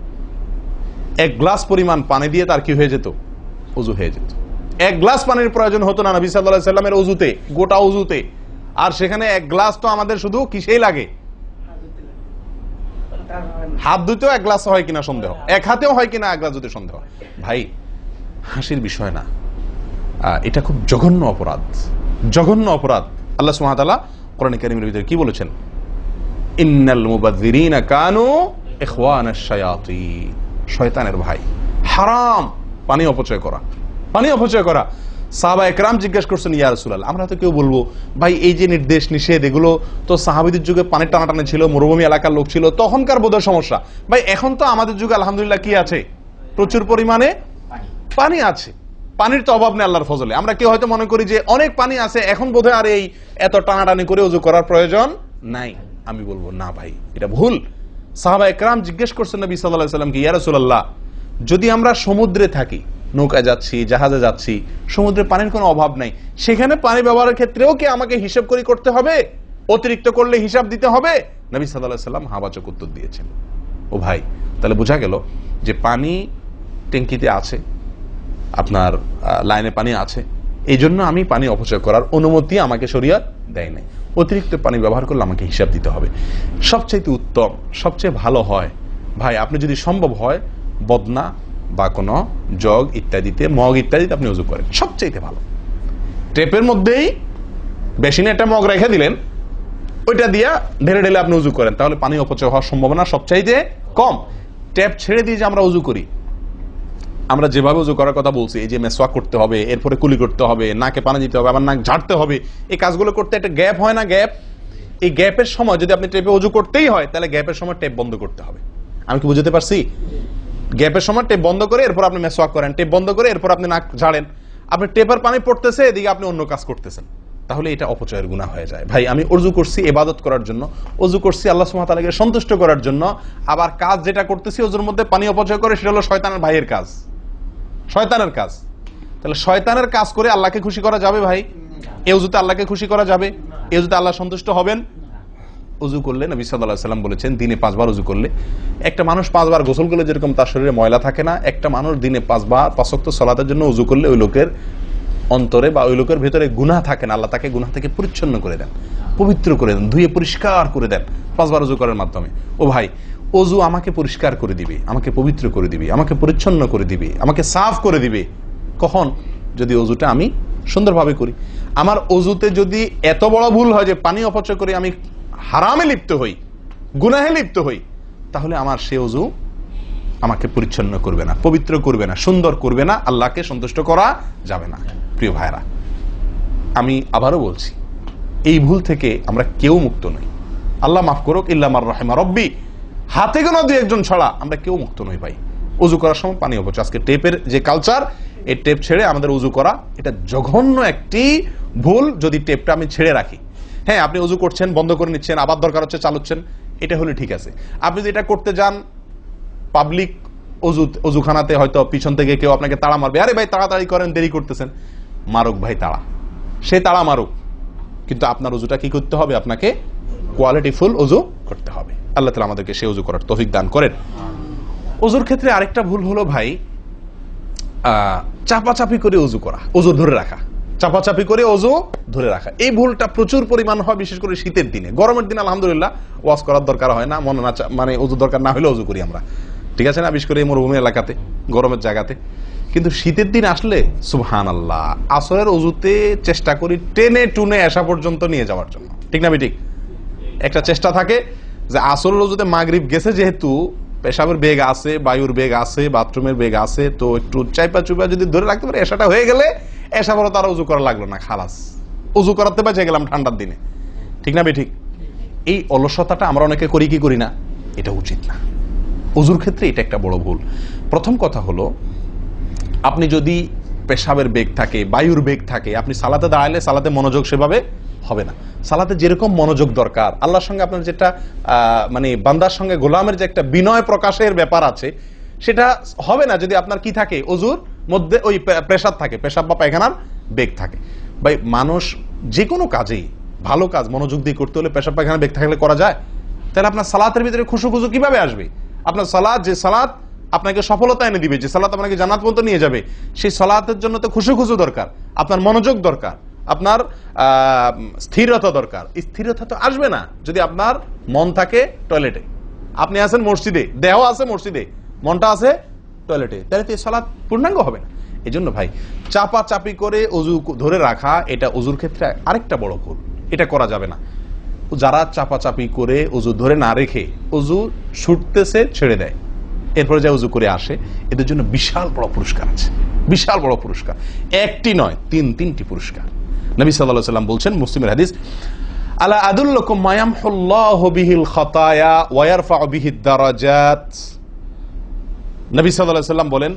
এক গ্লাস পরিমাণ পানি দিয়ে তার কি হয়ে যেত, ওজু হয়ে যেত। এক গ্লাস পানির প্রয়োজন হতো না নবী সাল্লাল্লাহু আলাইহি ওয়াসাল্লামের ওজুতে, গোটা ওজুতে। আর সেখানে এক গ্লাস তো আমাদের শুধু কিসেই লাগে, হাত ধুতেও এক গ্লাস হয় কিনা সন্দেহ, এক হাতেও হয় কিনা এক গ্লাস ধুতে সন্দেহ। ভাই হাসির বিষয় না, এটা খুব জঘন্য অপরাধ, জঘন্য অপরাধ। আল্লাহ সুবহানাহু ওয়া তাআলা কোরআনে কারীমের ভিতরে কি বলেছেন? ইন্নাল মুবাযযিরিনা কানু ইখওয়ানাশ শায়াতিন, শয়তানের ভাই। হারাম পানি অপচয় করা, পানি অপচয় করা। সাহাবা একরাম জিজ্ঞেস করছেন, ইয়া রাসূলুল্লাহ, আমরা তো কেউ বলবো ভাই এই যে নির্দেশ নিষেধ এগুলো তো সাহাবীদের যুগে পানির টানাটানি ছিল, মরুভূমি এলাকার লোক ছিল, তখনকার বোধহয় সমস্যা। ভাই এখন তো আমাদের যুগে আলহামদুলিল্লাহ কি আছে, প্রচুর পরিমাণে পানি আছে, পানির তো অভাব নেই আল্লাহর ফজলে। আমরা কেউ হয়তো মনে করি যে অনেক পানি আছে, এখন বোধহয় আর এই এত টানাটানি করে ওযু করার প্রয়োজন নাই। আমি বলবো না ভাই, এটা ভুল। সাহাবা একরাম জিজ্ঞেস করছেন নবী সাল্লাল্লাহু আলাইহি ওয়াসাল্লামকে, ইয়া রাসূলুল্লাহ, যদি আমরা সমুদ্রে থাকি, নৌকায় যাচ্ছি, জাহাজে যাচ্ছি, সমুদ্রে পানির কোনো অভাব নাই, সেখানে পানি ব্যবহারের ক্ষেত্রেও কি আমাকে হিসাব করে করতে হবে? অতিরিক্ত করলে হিসাব দিতে হবে? নবী সাল্লাল্লাহু আলাইহি ওয়াসাল্লাম হাবাচক উত্তর দিয়েছেন। ও ভাই, তাহলে বোঝা গেল যে পানি ট্যাঙ্কিতে আছে, আপনার লাইনে পানি আছে, এই জন্য আমি পানি অপচয় করার অনুমতি আমাকে শরীয়ত দেয় নাই। অতিরিক্ত পানি ব্যবহার করলে আমাকে হিসাব দিতে হবে। সবচেয়ে উত্তম, সবচেয়ে ভালো হয় ভাই, আপনি যদি সম্ভব হয় বদনা বা কোনো জগ ইত্যাদিতে, মগ ইত্যাদিতে আপনি ওযু করেন, সবচেয়ে ভালো। টেপের মধ্যেই বেসিনে একটা মগ রেখে দিলেন, ওইটা দিয়া ঢেলে ঢেলে আপনি ওযু করেন, তাহলে পানি অপচয় হওয়ার সম্ভাবনা সবচাইতে কম। ট্যাপ ছেড়ে দিয়ে যে আমরা ওযু করি, আমরা যেভাবে ওযু করার কথা বলছি, এই যে মেসওয়াক করতে হবে, এরপরে কুলি করতে হবে, নাকে পানি দিতে হবে, আবার নাক ঝাড়তে হবে, এই কাজগুলো করতে একটা গ্যাপ হয় না, গ্যাপ। এই গ্যাপের সময় যদি আপনি টেপে ওযু করতেই হয়, তাহলে গ্যাপের সময় টেপ বন্ধ করতে হবে। আমি কি বুঝতে পারছি? গ্যাপের সময় টেপ বন্ধ করে এরপর আপনি মেসওয়াক করেন, টেপ বন্ধ করে এরপর আপনি নাক ঝাড়েন। আপনি টেপের পানি পড়তেছে, এদিকে আপনি অন্য কাজ করতেছেন, তাহলে এটা অপচয়ের গুনাহ হয়ে যায়। ভাই আমি ওযু করছি ইবাদত করার জন্য, ওযু করছি আল্লাহ সুবহানাহু ওয়া তাআলাকে সন্তুষ্ট করার জন্য, আবার কাজ যেটা করতেছি ওযুর মধ্যে পানি অপচয় করে, সেটা হলো শয়তানের ভাইয়ের কাজ, শয়তানের কাজ। তাহলে শয়তানের কাজ করে আল্লাহকে খুশি করা যাবে ভাই? এই ওযুতে আল্লাহকে খুশি করা যাবে? এই ওযুতে আল্লাহ সন্তুষ্ট হবেন? ওযু করলে নবী সাল্লাল্লাহু আলাইহি ওয়াসাল্লাম বলেছেন, দিনে 5 বার ওযু করলে, একটা মানুষ 5 বার গোসল করলে যেরকম তার শরীরে ময়লা থাকে না, একটা মানুষ দিনে 5 বার 5 ওয়াক্ত সালাতের জন্য ওযু করলে ওই লোকের অন্তরে বা ওই লোকের ভেতরে গুনাহ থাকে না, আল্লাহ তাকে গুনাহ থেকে পরিচ্ছন্ন করে দেন, পবিত্র করে দেন, ধুয়ে পরিষ্কার করে দেন 5 বার ওযু করার মাধ্যমে। ও ভাই, ওযু আমাকে পরিষ্কার করে দিবে, আমাকে পবিত্র করে দিবে, আমাকে পরিচ্ছন্ন করে দিবে, আমাকে সাফ করে দিবে। কখন? যদি ওযুটা আমি সুন্দরভাবে করি। আমার অজুতে যদি এত বড় ভুল হয় যে পানি অপচয় করে আমি হারামে লিপ্ত হই, গুনাহে লিপ্ত হই, তাহলে আমার সে অজু আমাকে পরিচ্ছন্ন করবে না, পবিত্র করবে না, সুন্দর করবে না, আল্লাহকে সন্তুষ্ট করা যাবে না। প্রিয় ভাইরা, আমি আবারও বলছি, এই ভুল থেকে আমরা কেউ মুক্ত নই। আল্লাহ মাফ করুক, ইল্লা মার রাহিমা রব্বি, হাতে গোনা দুই একজন ছাড়া আমরা কেউ মুক্ত নই ভাই। উজু করার সময় পানি অপচয়, আজকে টেপের যে কালচার, এই টেপ ছেড়ে আমাদের উজু করা, এটা জঘন্য একটি ভুল। যদি টেপটা আমি ছেড়ে রাখি, হ্যাঁ আপনি উজু করছেন, বন্ধ করে নিচ্ছেন, আবার দরকার হচ্ছে চালাচ্ছেন, এটা হলে ঠিক আছে। আপনি যদি এটা করতে যান পাবলিক অজুখানাতে, হয়তো পিছন থেকে কেউ আপনাকে তাড়া মারবে, আরে ভাই তাড়াতাড়ি করেন, দেরি করতেছেন, মারুক ভাই তাড়া, সে তাড়া মারুক, কিন্তু আপনার উজুটা কি করতে হবে? আপনাকে কোয়ালিটিফুল উজু করতে হবে। আল্লাহ তাআলা আমাদেরকে সে উজু করার তৌফিক দান করেন। উজুর ক্ষেত্রে আরেকটা ভুল হলো ভাই, চাপাচাপি করে উজু করা, উজু ধরে রাখা, চাপাচাপি করে উজু ধরে রাখা, এই ভুলটা প্রচুর পরিমাণ হয়, বিশেষ করে শীতের দিনে। গরমের দিনে আলহামদুলিল্লাহ ওয়াজ করার দরকার হয় না, মনে না মানে উজু দরকার না হলে উজু করি আমরা, ঠিক আছে না, বিশেষ করে এই মরুভূমি এলাকাতে, গরমের জায়গাতে। কিন্তু শীতের দিন আসলে সুবহানাল্লাহ, আসরের উজুতে চেষ্টা করি টেনে টুনে আসা পর্যন্ত নিয়ে যাওয়ার জন্য, ঠিক না ঠিক? একটা চেষ্টা থাকে যে আসরের উজুতে মাগরিব গেছে, যেহেতু পেশাবের বেগ আছে, বায়ুর বেগ আছে, বাথরুমের বেগ আছে, তো একটু চাইপা চুপা যদি ধরে রাখতে পারে, এসাটা হয়ে গেলে এসা বড় তারা উজু করা লাগলো না, খালাস, উজু করাতে বেঁচে গেলাম ঠান্ডার দিনে, ঠিক না ঠিক? এই অলসতাটা আমরা অনেকে করি কি করি না, এটা উচিত না। উজুর ক্ষেত্রে এটা একটা বড় ভুল। প্রথম কথা হলো, আপনি যদি পেশাবের বেগ থাকে, বায়ুর বেগ থাকে, আপনি সালাতে দাঁড়ালে সালাতে মনোযোগ সেভাবে হবে না। সালাতে যেরকম মনোযোগ দরকার, আল্লাহর সঙ্গে আপনার যেটা মানে বান্দার সঙ্গে গোলামের যে একটা বিনয় প্রকাশের ব্যাপার আছে, সেটা হবে না যদি আপনার কি থাকে, অজুর মধ্যে ওই প্রেসার থাকে, পেশাব বা পায়খানার বেগ থাকে। ভাই মানুষ যে কোনো কাজেই, ভালো কাজ মনোযোগ দিয়ে করতে হলে পেশাব পায়খানার বেগ থাকলে করা যায়? তাহলে আপনার সালাতের ভিতরে খুশু খুশু কিভাবে আসবে? আপনার সালাত, যে সালাত আপনাকে সফলতা এনে দিবে, যে সালাত আপনাকে জান্নাত পর্যন্ত নিয়ে যাবে, সেই সালাতের জন্য তো খুশু খুশু দরকার, আপনার মনোযোগ দরকার, আপনার স্থিরতা দরকার। স্থিরতা তো আসবে না যদি আপনার মন থাকে টয়লেটে, আপনি আছেন মসজিদে, দেহ আছে মসজিদে, মনটা আছে টয়লেটে, তাহলে তো এই সালাত পূর্ণাঙ্গ হবে না। এই জন্য ভাই চাপা চাপি করে অজু ধরে রাখা, এটা অজুর ক্ষেত্রে আরেকটা বড় ভুল, এটা করা যাবে না। যারা চাপাচাপি করে অজু ধরে না রেখে অজু ছুটতেছে, ছেড়ে দেয়, এরপরে যা উজু করে আসে, এদের জন্য বিশাল বড় পুরস্কার আছে, বিশাল বড় পুরস্কার, একটি নয়, তিনটি পুরস্কার। নবী সাল্লাল্লাহু আলাইহি ওয়াসাল্লাম বলছেন, মুসলিমের হাদিস, আলা আদুল্লুকুম মা ইয়ামহুল্লাহু বিহিল খাতায়া ওয়া ইয়ারফাউ বিহিদ দারাজাত। নবী সাল্লাল্লাহু আলাইহি ওয়াসাল্লাম বলেন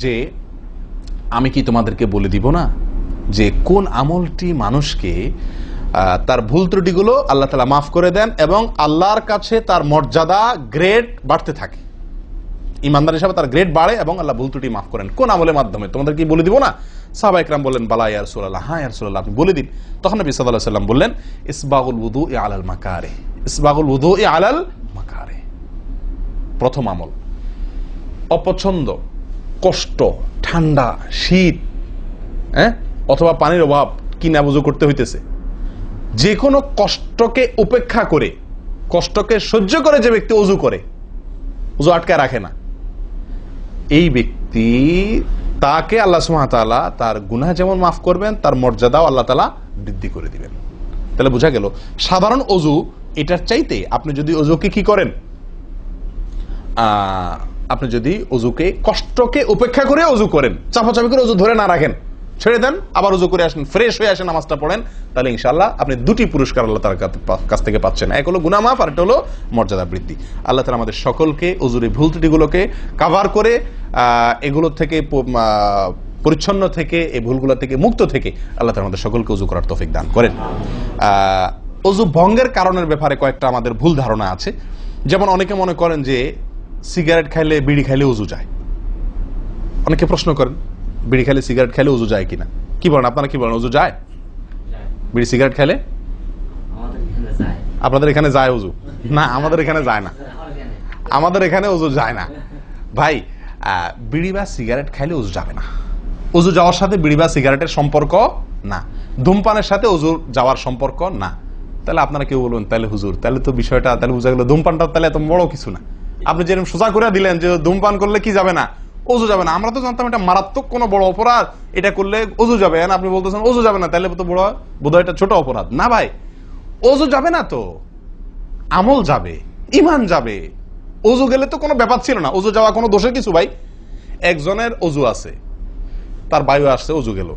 যে, আমি কি তোমাদেরকে বলে দিব না যে কোন আমলটি মানুষকে তার ভুল ত্রুটিগুলো আল্লাহ তাআলা মাফ করে দেন এবং আল্লাহর কাছে তার মর্যাদা, গ্রেড বাড়তে থাকে, ইমানদার হিসাবে তার গ্রেড বাড়ে এবং আল্লাহ ভুল ত্রুটি মাফ করেন। কোন আমলের মাধ্যমে? তোমাদের কি বলে দিব না? সাহাবা ইকরাম বললেন, বালা ইয়া রাসূলুল্লাহ, হ্যাঁ ইয়া রাসূলুল্লাহ, আপনি বলে দিন। তখন নবী সাল্লাল্লাহু আলাইহি ওয়াসাল্লাম বললেন, ইসবাগুল wudu'i আলাল মাকারিহ, ইসবাগুল wudu'i আলাল মাকারিহ। প্রথম আমল, অপছন্দ, কষ্ট, ঠান্ডা, শীত, অথবা পানির অভাব, কিনা বুঝু করতে হইতেছে, যে কোনো কষ্টকে উপেক্ষা করে, কষ্টকে সহ্য করে যে ব্যক্তি অজু করে, অজু আটকায় রাখে না, এই ব্যক্তি, তাকে আল্লাহ সুবহানাহু ওয়া তাআলা তার গুনাহ যেমন মাফ করবেন, তার মর্যাদাও আল্লাহ তাআলা বৃদ্ধি করে দিবেন। তাহলে বোঝা গেল, সাধারণ অজু এটার চাইতে আপনি যদি অজুকে কি করেন, আপনি যদি অজুকে, কষ্টকে উপেক্ষা করে অজু করেন, চাপাচাপি করে অজু ধরে না রাখেন, ছেড়ে দেন, আবার উজু করে আসেন, ফ্রেশ হয়ে আসেন, নামাজটা পড়েন, তাহলে ইনশাআল্লাহ আপনি দুটি পুরস্কার আল্লাহ তাআলার কাছ থেকে পাচ্ছেন। এক হলো গুনাহ মাফ, আর একটা হলো মর্যাদা বৃদ্ধি। আল্লাহ তাআলা আমাদের সকলকে অজুরে ভুল ত্রুটিগুলোকে কভার করে এগুলো থেকে পরিচ্ছন্ন থেকে, এই ভুলগুলো থেকে মুক্ত থেকে আল্লাহ তাআলা আমাদের সকলকে অজু করার তৌফিক দান করেন। অজু ভঙ্গের কারণের ব্যাপারে কয়েকটা আমাদের ভুল ধারণা আছে। যেমন অনেকে মনে করেন যে সিগারেট খাইলে, বিড়ি খাইলে অজু যায়। অনেকে প্রশ্ন করেন, বিড়ি খাইলে, সিগারেট খাইলে অজু যায় কিনা? কি বলেন আপনারা, কি বলেন, অজু যায়? বিড়ি সিগারেট খাইলে? আপনাদের এখানে যায় অজু? না, আমাদের এখানে যায় না, আমাদের এখানে অজু যায় না ভাই। বিড়ি বা সিগারেট খাইলে অজু যাবে না। অজু যাওয়ার সাথে বিড়ি বা সিগারেটের সম্পর্ক না, ধূমপানের সাথে অজু যাওয়ার সম্পর্ক না। তাহলে আপনারা কেউ বলবেন, তাহলে হুজুর, তাহলে তো বিষয়টা, তাহলে বোঝা গেল ধূমপানটা তাহলে এত বড় কিছু না। আপনি যেরকম সোজা করে দিলেন যে ধূমপান করলে কি যাবে না, ওযু যাবে না। আমরা তো জানতাম এটা মারাত্মক কোনো বড় অপরাধ, এটা করলে ওযু যাবে না। আপনি বলতেছেন ওযু যাবে না, তাহলে তো বোধহয় এটা ছোট অপরাধ। না ভাই, ওযু যাবে না তো, আমল যাবে, ঈমান যাবে। ওযু গেলে তো কোনো ব্যাপার ছিল না, ওযু যাওয়া কোনো দোষের কিছু ভাই। একজনের ওযু আছে, তার বায়ু আসছে, ওযু গেল।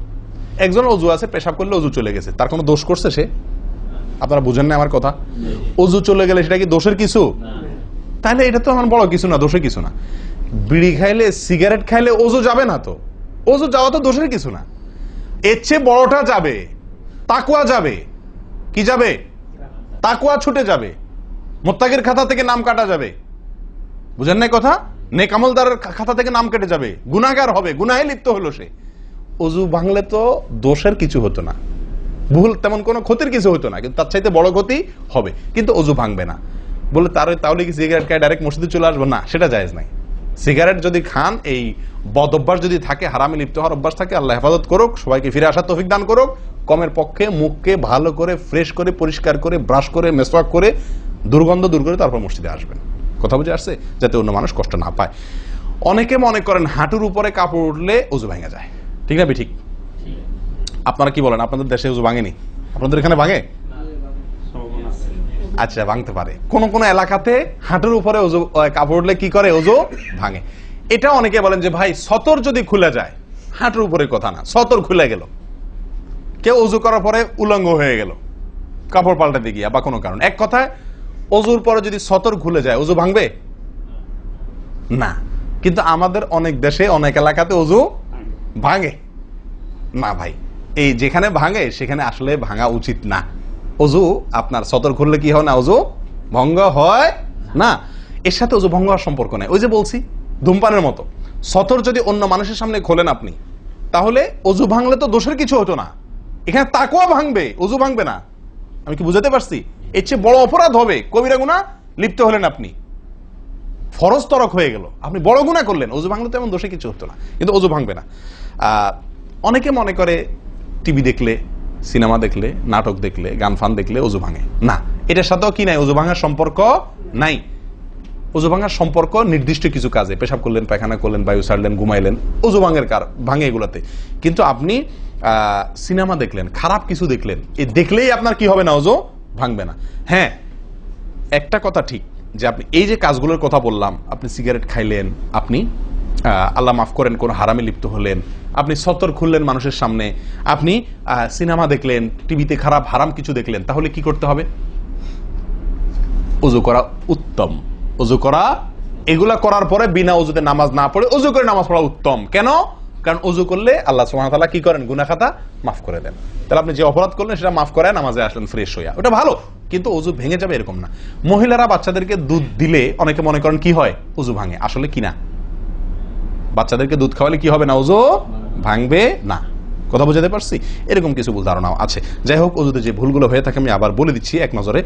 একজনের ওযু আছে, পেশাব করলে ওযু চলে গেছে, তার কোনো দোষ করছে সে? আপনারা বুঝেন না আমার কথা? ওযু চলে গেলে সেটা কি দোষের কিছু? তাহলে এটা তো আমার বড় কিছু না, দোষের কিছু না। বিড়ি খাইলে, সিগারেট খাইলে ওযু যাবে না তো, ওযু যাওয়া তো দোষের কিছু না। এর চেয়ে বড়টা যাবে, তাকওয়া যাবে। কি যাবে? তাকওয়া ছুটে যাবে, মুত্তাকির খাতা থেকে নাম কাটা যাবে। বুঝেন না কথা? নেক আমলদারের খাতা থেকে নাম কেটে যাবে, গুনাহগার হবে, গুনাহে লিপ্ত হলো সে। ওযু ভাঙলে তো দোষের কিছু হতো না, ভুল তেমন কোনো ক্ষতির কিছু হতো না, কিন্তু তার চাইতে বড় ক্ষতি হবে। কিন্তু ওযু ভাঙবে না বলে তাহলে কি সিগারেট খায় ডাইরেক্ট মসজিদে চলে আসবো? না, সেটা জায়েজ নাই। সিগারেট যদি খান, এই বদ অভ্যাস যদি থাকে, হারামে লিপ্ত হওয়ার অভ্যাস থাকে, আল্লাহ হেফাজত করুক, সবাইকে ফিরে আসার তৌফিক দান করুক। কমের পক্ষে মুখকে ভালো করে ফ্রেশ করে, পরিষ্কার করে, ব্রাশ করে, মেসওয়াক করে, দুর্গন্ধ দূর করে তারপর মসজিদে আসবেন। কথা বুঝে আসছে? যাতে অন্য মানুষ কষ্ট না পায়। অনেকে মনে করেন হাঁটুর উপরে কাপড় উঠলে ওযু ভেঙে যায়। ঠিক না? ঠিক। আপনারা কি বলেন? আপনাদের দেশে ওযু ভাঙেনি? আপনাদের এখানে ভাঙে? আচ্ছা, ভাঙতে পারে। কোন কোন এলাকাতে হাঁটুর উপরে ওযু কাপড় উঠলে কি করে? ওযু ভাঙে। এটা অনেকে বলেন যে ভাই সতর যদি খুলে যায়, হাঁটুর উপরে কথা না, সতর খুলে গেল, কেউ ওযু করার পরে উলঙ্গ হয়ে গেল কাপড় পাল্টাতে গিয়া বা কোনো কারণ, এক কথায় ওযুর পরে যদি সতর খুলে যায় ওযু ভাঙবে না। কিন্তু আমাদের অনেক দেশে, অনেক এলাকাতে ওযু ভাঙে না ভাই। এই যেখানে ভাঙে সেখানে আসলে ভাঙা উচিত না। ওযু আপনার সতর খুললে কি হয় না? ওযু ভঙ্গ হয় না। এর সাথে ওযু ভঙ্গ হওয়ার সম্পর্ক নেই। ওই যে বলছি, ধূমপানের মতো। সতর যদি অন্য মানুষের সামনে খোলেন আপনি, তাহলে ওযু ভাঙলে তো দোষের কিছু হতো না। এখানে তাকওয়া ভাঙবে, ওযু ভাঙবে না। আমি কি বুঝাতে পারছি? এর চেয়ে বড় অপরাধ হবে, কবিরা গুনাহ লিপ্ত হলেন আপনি, ফরজ তরক হয়ে গেল, আপনি বড় গুনাহ করলেন। ওযু ভাঙলে তো এমন দোষে কিছু হতো না, কিন্তু ওযু ভাঙবে না। অনেকে মনে করে টিভি দেখলে, সিনেমা দেখলে, নাটক দেখলে, গান ফান দেখলে ওযু ভাঙে না। এটার সাথেও কি নাই? ওযু ভাঙার সম্পর্ক নাই। ওযু ভাঙার সম্পর্ক নির্দিষ্ট কিছু কাজে, পেশাব করলেন, পায়খানা করলেন, বায়ু ছাড়লেন, ঘুমাইলেন, ওযু ভাঙে এগুলাতে। কিন্তু আপনি সিনেমা দেখলেন, খারাপ কিছু দেখলেন, এই দেখলেই আপনার কি হবে না? ওযু ভাঙবে না। হ্যাঁ, একটা কথা ঠিক যে আপনি এই যে কাজগুলোর কথা বললাম, আপনি সিগারেট খাইলেন, আপনি আল্লাহ মাফ করেন কোন হারামে লিপ্ত হলেন, আপনি সতর খুললেন মানুষের সামনে, আপনি সিনেমা দেখলেন, টিভিতে খারাপ হারাম কিছু দেখলেন, তাহলে কি করতে হবে? ওযু করা উত্তম। ওযু করা, এগুলা করার পরে বিনা ওযুতে নামাজ না পড়ে ওযু করে নামাজ পড়া উত্তম। কেন? কারণ ওযু করলে আল্লাহ সুবহানাহু ওয়া তাআলা কি করেন? গুনাহ খাতা মাফ করে দেন। তাহলে আপনি যে অপরাধ করলেন সেটা মাফ করে নামাজে আসলেন ফ্রেশ হইয়া, ওটা ভালো। কিন্তু ওযু ভেঙে যাবে এরকম না। মহিলারা বাচ্চাদেরকে দুধ দিলে অনেকে মনে করেন কি হয়? ওযু ভাঙে। আসলে কি না, বাচ্চাদেরকে দুধ খাওয়ালে কি হবে না? ওযু ভাঙবে না। কথা বুঝাতে পারছি? এরকম কিছু ভুল ধারণাও আছে। যাই হোক, ওযুতে যে ভুলগুলো হয়ে থাকে আমি আবার বলে দিচ্ছি এক নজরে।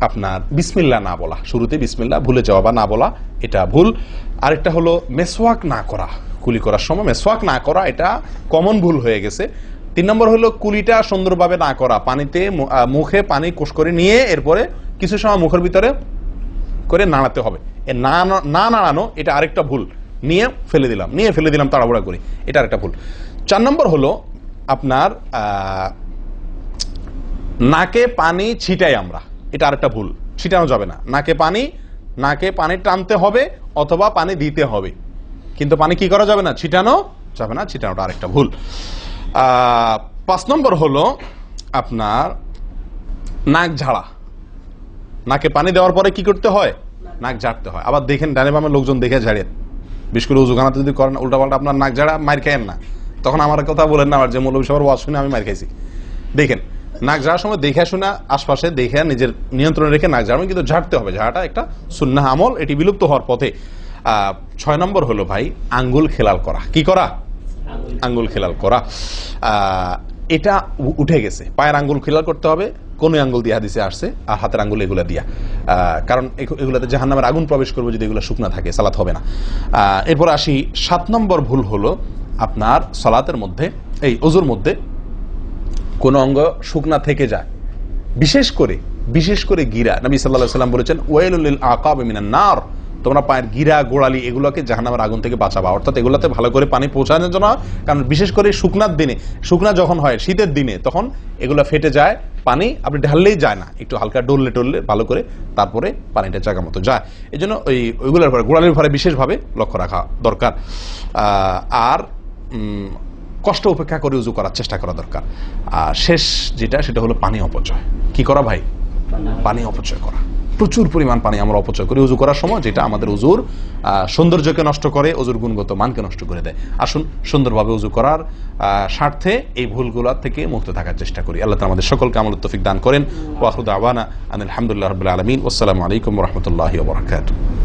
আপনার বিসমিল্লাহ না বলা, শুরুতে বিসমিল্লাহ ভুলে যাওয়া বা না বলা, এটা ভুল। আরেকটা হলো মেসওয়াক না করা, কুলি করার সময় মেসওয়াক না করা, এটা কমন ভুল হয়ে গেছে। 3 নম্বর হলো কুলিটা সুন্দরভাবে না করা, পানিতে মুখে পানি কোষ করে নিয়ে এরপরে কিছু সময় মুখের ভিতরে করে নাড়াতে হবে। না নাড়ানো, এটা আরেকটা ভুল। নিয়ে ফেলে দিলাম তাড়াহুড়া করি, এটা আরেকটা ভুল। 4 নম্বর হলো আপনার নাকে পানি ছিটাই আমরা, এটা আরেকটা ভুল। ছিটানো যাবে না নাকে পানি টানতে হবে অথবা পানি দিতে হবে, কিন্তু পানি কি করা যাবে না? ছিটানো যাবে না, ছিটানোটা আরেকটা ভুল। 5 নম্বর হলো আপনার নাক ঝাড়া। নাকে পানি দেওয়ার পরে কি করতে হয়? নাক ঝাড়তে হয়। আবার দেখেন ডানে বামে লোকজন দেখে ঝাড়েন, বিশেষ করে উজুখানাতে যদি করেন উল্টাপাল্টা আপনার নাক ঝাড়া, মার খাইয়েন না। তখন আমার কথা বলেন না, আমার যে মৌলভী সাহেবের ওয়াজ শুনে আমি মার খাইছি। দেখেন, নাক ঝাড়ার সময় দেখে শোনা, আশপাশে দেখে নিজের নিয়ন্ত্রণে রেখে নাক ঝাড়বেন, কিন্তু ঝাড়তে হবে। ঝাড়াটা একটা সুন্নাহ আমল, এটি বিলুপ্ত হওয়ার পথে। 6 নম্বর হলো ভাই আঙ্গুল খেলাল করা। কি করা? আঙ্গুল খেলাল করা। এটা উঠে গেছে। পায়ের আঙ্গুল খেলাল করতে হবে, কোন আঙ্গুল দিয়ে হাদিসে আসছে, আর হাতের আঙ্গুল এগুলা দিয়া, কারণ এগুলাতে জাহান্নামের আগুন প্রবেশ করবে যদি এগুলো শুকনা থাকে, সালাত হবে না। এরপর আসি 7 নম্বর ভুল হলো আপনার সালাতের মধ্যে, এই ওযুর মধ্যে কোন অঙ্গ শুকনা থেকে যায়, বিশেষ করে গিরা। নবী সাল্লাল্লাহু আলাইহি ওয়াসাল্লাম বলেছেন ওয়াইলুল লিল আকাব মিনান নার, তোমরা পায়ের গিরা গোড়ালি এগুলোকে জাহান্নামের আগুন থেকে বাঁচাবা, অর্থাৎ এগুলোতে ভালো করে পানি পৌঁছানোর জন্য। কারণ বিশেষ করে শুকনার দিনে, শুকনা যখন হয় শীতের দিনে, তখন এগুলো ফেটে যায়, পানি আপনি ঢাললেই যায় না, একটু হালকা ডললে টললে ভালো করে তারপরে পানিটা জায়গা মতো যায়। এই জন্য ওইগুলোর পরে গোড়ালির পরে বিশেষভাবে লক্ষ্য রাখা দরকার। আর কষ্ট উপেক্ষা করে উজু করার চেষ্টা করা দরকার। আর শেষ যেটা, সেটা হলো পানি অপচয়। কি করা ভাই? পানি অপচয় করা। প্রচুর পরিমাণ পানি আমরা অপচয় করি উজু করার সময়, যেটা আমাদের উজুর সৌন্দর্যকে নষ্ট করে, উজুর গুণগত মানকে নষ্ট করে দেয়। আসুন সুন্দরভাবে উজু করার স্বার্থে এই ভুলগুলোর থেকে মুক্ত থাকার চেষ্টা করি। আল্লাহ তাআলা আমাদের সকলকে আমল তৌফিক দান করেন। ওয়া আখিরু দাওয়ানা আনিল হামদুলিল্লাহি রাব্বিল আলামিন। ওয়াসসালামু আলাইকুম ওয়া রাহমাতুল্লাহি ওয়া বারাকাতুহু।